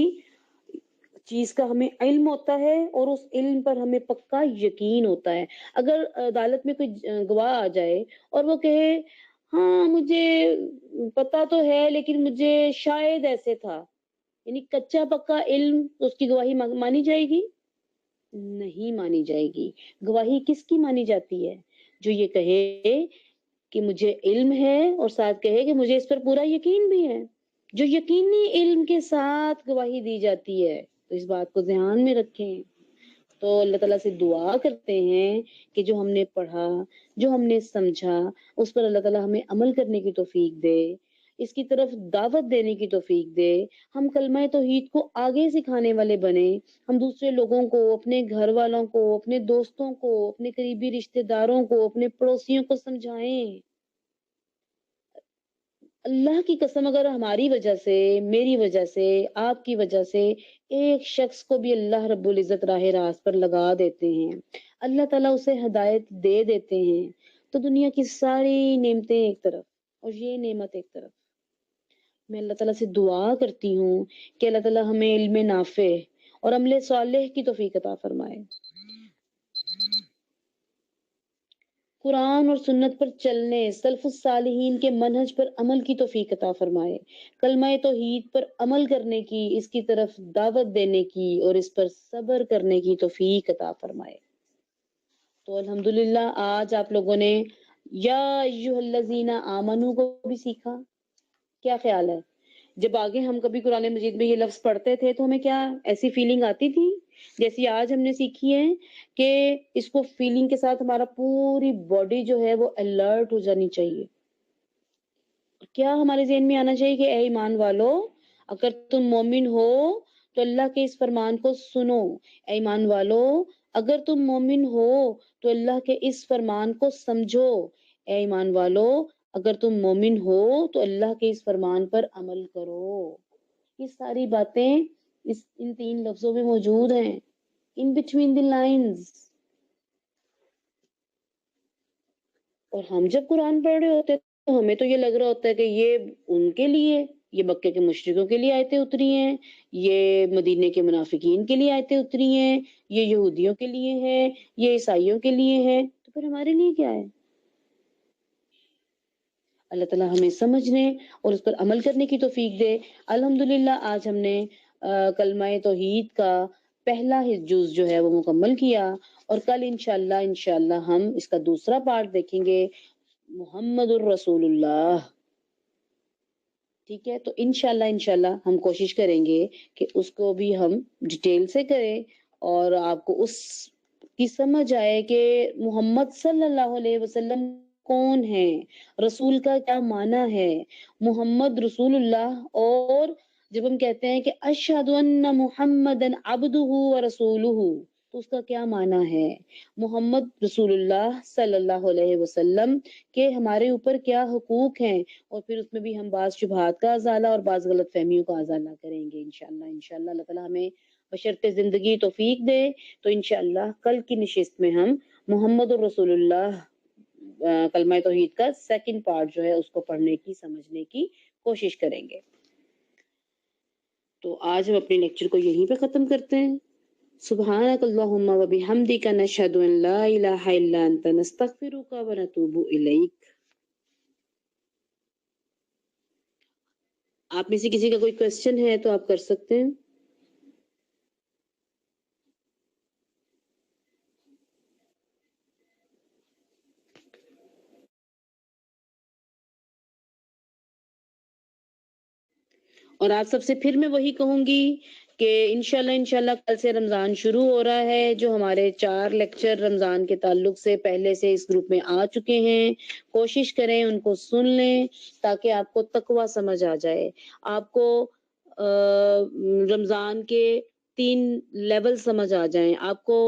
چیز کا ہمیں علم ہوتا ہے اور اس علم پر ہمیں پکا یقین ہوتا ہے۔ اگر عدالت میں کوئی گواہ آ جائے اور وہ کہے ہاں مجھے پتا تو ہے لیکن مجھے شاید ایسے تھا، یعنی کچا پکا علم، تو اس کی گواہی مانی جائے گی؟ نہیں مانی جائے گی۔ گواہی کس کی مانی جاتی ہے؟ جو یہ کہے کہ مجھے علم ہے اور ساتھ کہے کہ مجھے اس پر پورا یقین بھی ہے۔ جو یقینی علم کے ساتھ گواہی دی جاتی ہے، تو اس بات کو ذہن میں رکھیں۔ تو اللہ تعالیٰ سے دعا کرتے ہیں کہ جو ہم نے پڑھا، جو ہم نے سمجھا، اس پر اللہ تعالیٰ ہمیں عمل کرنے کی توفیق دے، اس کی طرف دعوت دینے کی توفیق دے، ہم کلمہ توحید کو آگے سکھانے والے بنے، ہم دوسرے لوگوں کو، اپنے گھر والوں کو، اپنے دوستوں کو، اپنے قریبی رشتہ داروں کو، اپنے پڑوسیوں کو سمجھائیں۔ اللہ کی قسم، اگر ہماری وجہ سے، میری وجہ سے، آپ کی وجہ سے ایک شخص کو بھی اللہ رب العزت راہ راست پر لگا دیتے ہیں، اللہ تعالیٰ اسے ہدایت دے دیتے ہیں، تو دنیا کی ساری نعمتیں ایک طرف اور یہ نعمت ایک طرف۔ میں اللہ تعالیٰ سے دعا کرتی ہوں کہ اللہ تعالیٰ ہمیں علم نافع اور عمل صالح کی توفیق عطا فرمائے، قرآن اور سنت پر چلنے، سلف الصالحین کے منہج پر عمل کی توفیق عطا فرمائے، کلمہ توحید پر عمل کرنے کی، اس کی طرف دعوت دینے کی اور اس پر صبر کرنے کی توفیق عطا فرمائے۔ تو الحمدللہ آج آپ لوگوں نے یا ایھا الذین آمنو کو بھی سیکھا۔ کیا خیال ہے؟ جب آگے ہم کبھی قرآن مجید میں یہ لفظ پڑھتے تھے تو ہمیں کیا ایسی فیلنگ آتی تھی جیسی آج ہم نے سیکھی ہے، کہ اس کو فیلنگ کے ساتھ ہمارا پوری باڈی جو ہے وہ الرٹ ہو جانی چاہیے؟ کیا ہمارے ذہن میں آنا چاہیے کہ اے ایمان والو، اگر تم مومن ہو تو اللہ کے اس فرمان کو سنو، اے ایمان والو اگر تم مومن ہو تو اللہ کے اس فرمان کو سمجھو، اے ایمان والو اگر تم مومن ہو تو اللہ کے اس فرمان پر عمل کرو۔ یہ ساری باتیں ان 3 لفظوں میں موجود ہیں، ان بٹوین دی لائنز۔ اور ہم جب قرآن پڑھ رہے ہوتے ہیں تو ہمیں تو یہ لگ رہا ہوتا ہے کہ یہ ان کے لیے، یہ مکے کے مشرکوں کے لیے آیتیں اتری ہیں، یہ مدینے کے منافقین کے لیے آیتیں اتری ہیں، یہ یہودیوں کے لیے ہیں، یہ عیسائیوں کے لیے ہیں، تو پھر ہمارے لیے کیا ہے؟ اللہ تعالیٰ ہمیں سمجھنے اور اس پر عمل کرنے کی توفیق دے۔ الحمدللہ آج ہم نے کلمہ توحید کا پہلا جز جو ہے وہ مکمل کیا، اور کل انشاءاللہ ہم اس کا دوسرا پارٹ دیکھیں گے، محمد الرسول اللہ۔ ٹھیک ہے، تو انشاءاللہ ہم کوشش کریں گے کہ اس کو بھی ہم ڈیٹیل سے کریں اور آپ کو اس کی سمجھ آئے کہ محمد صلی اللہ علیہ وسلم کون ہے، رسول کا کیا معنی ہے، محمد رسول اللہ، اور جب ہم کہتے ہیں کہ اشہد ان محمدن عبدہ و رسولہ، تو اس کا کیا معنی ہے، محمد رسول اللہ صلی اللہ علیہ وسلم کے ہمارے اوپر کیا حقوق ہیں، اور پھر اس میں بھی ہم بعض شبہات کا ازالہ اور بعض غلط فہمیوں کا ازالہ کریں گے انشاءاللہ اللہ تعالیٰ ہمیں بشرط زندگی توفیق دے۔ تو انشاءاللہ کل کی نشست میں ہم محمد رسول اللہ کلمہ توحید کا سیکنڈ پارٹ جو ہے اس کو پڑھنے کی سمجھنے کی کوشش کریں گے۔ تو آج ہم اپنے لیکچر کو یہیں پہ ختم کرتے ہیں۔ سبحانک اللہم و بحمدک نشہد ان لا الہ الا انت نستغفرک و نتوب الیک۔ آپ میں سے کسی کا کوئی کوسچن ہے تو آپ کر سکتے ہیں۔ اور آپ سب سے پھر میں وہی کہوں گی کہ انشاءاللہ کل سے رمضان شروع ہو رہا ہے، جو ہمارے 4 لیکچر رمضان کے تعلق سے پہلے سے اس گروپ میں آ چکے ہیں، کوشش کریں ان کو سن لیں تاکہ آپ کو تقویٰ سمجھ آ جائے، آپ کو رمضان کے 3 لیول سمجھ آ جائیں، آپ کو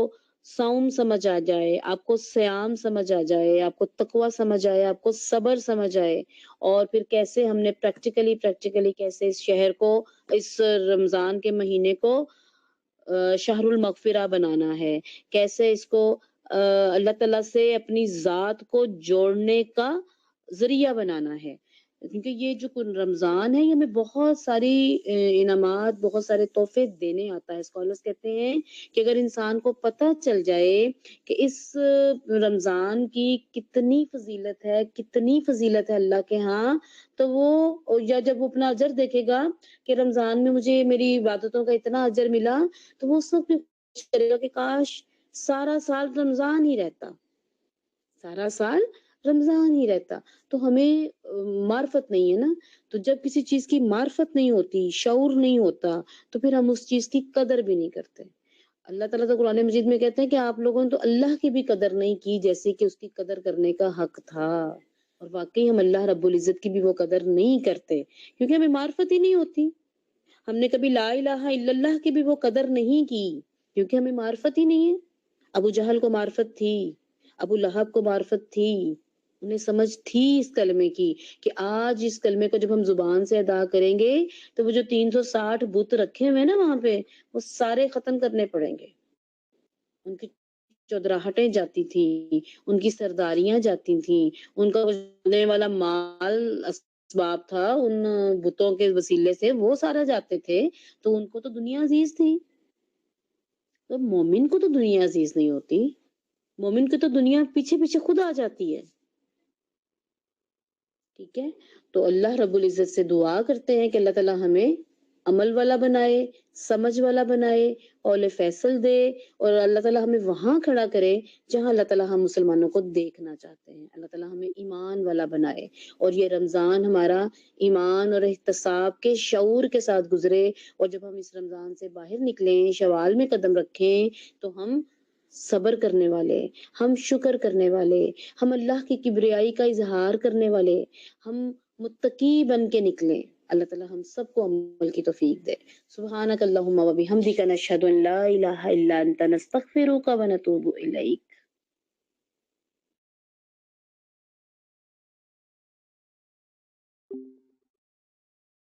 صوم سمجھ آ جائے، آپ کو صیام سمجھ آ جائے، آپ کو تقویٰ سمجھ آئے، آپ کو صبر سمجھ آئے، اور پھر کیسے ہم نے پریکٹیکلی کیسے اس شہر کو، اس رمضان کے مہینے کو شہر المغفرہ بنانا ہے، کیسے اس کو اللہ تعالیٰ سے اپنی ذات کو جوڑنے کا ذریعہ بنانا ہے، کیونکہ یہ جو رمضان ہے یہ ہمیں بہت ساری انعامات، بہت سارے تحفے دینے آتا ہے۔ اسکالرز کہتے ہیں کہ اگر انسان کو پتہ چل جائے کہ اس رمضان کی کتنی فضیلت ہے اللہ کے ہاں، تو وہ، یا جب وہ اپنا اجر دیکھے گا کہ رمضان میں مجھے میری عبادتوں کا اتنا اجر ملا، تو وہ اس وقت بھی کوشش کرے گا کہ کاش سارا سال رمضان ہی رہتا، سارا سال رمضان ہی رہتا۔ تو ہمیں معرفت نہیں ہے نا، تو جب کسی چیز کی معرفت نہیں ہوتی، شعور نہیں ہوتا، تو پھر ہم اس چیز کی قدر بھی نہیں کرتے۔ اللہ تعالیٰ تو قرآن مجید میں کہتے ہیں کہ آپ لوگوں نے تو اللہ کی بھی قدر نہیں کی جیسے کہ اس کی قدر کرنے کا حق تھا، اور واقعی ہم اللہ رب العزت کی بھی وہ قدر نہیں کرتے کیونکہ ہمیں معرفت ہی نہیں ہوتی۔ ہم نے کبھی لا الہ الا اللہ کی بھی وہ قدر نہیں کی کیونکہ ہمیں معرفت ہی نہیں ہے۔ ابو جہل کو معرفت تھی، ابو لہب کو معرفت تھی، انہیں سمجھ تھی اس کلمے کی کہ آج اس کلمے کو جب ہم زبان سے ادا کریں گے تو وہ جو 360 بت رکھے ہوئے ہیں نا وہاں پہ، وہ سارے ختم کرنے پڑیں گے، ان کی چودراہٹیں جاتی تھیں، ان کی سرداریاں جاتی تھیں، ان کا جانے والا مال اسباب تھا ان بتوں کے وسیلے سے وہ سارا جاتے تھے، تو ان کو تو دنیا عزیز تھی۔ تو مومن کو تو دنیا عزیز نہیں ہوتی، مومن کو تو دنیا پیچھے پیچھے خود آ جاتی ہے۔ ٹھیک ہے، تو اللہ رب العزت سے دعا کرتے ہیں کہ اللہ تعالیٰ ہمیں عمل والا بنائے، سمجھ والا بنائے، اول فیصل دے، اور اللہ تعالیٰ ہمیں وہاں کھڑا کرے جہاں اللہ تعالیٰ ہم مسلمانوں کو دیکھنا چاہتے ہیں۔ اللہ تعالیٰ ہمیں ایمان والا بنائے، اور یہ رمضان ہمارا ایمان اور احتساب کے شعور کے ساتھ گزرے، اور جب ہم اس رمضان سے باہر نکلیں، شوال میں قدم رکھیں، تو ہم صبر کرنے والے، ہم شکر کرنے والے، ہم اللہ کی کبریائی کا اظہار کرنے والے، ہم متقی بن کے نکلیں۔ اللہ تعالیٰ ہم سب کو عمل کی توفیق دے۔ سبحانک اللہم و بحمدک نشہد ان لا الہ الا انت نستغفرک و نتوب الیک۔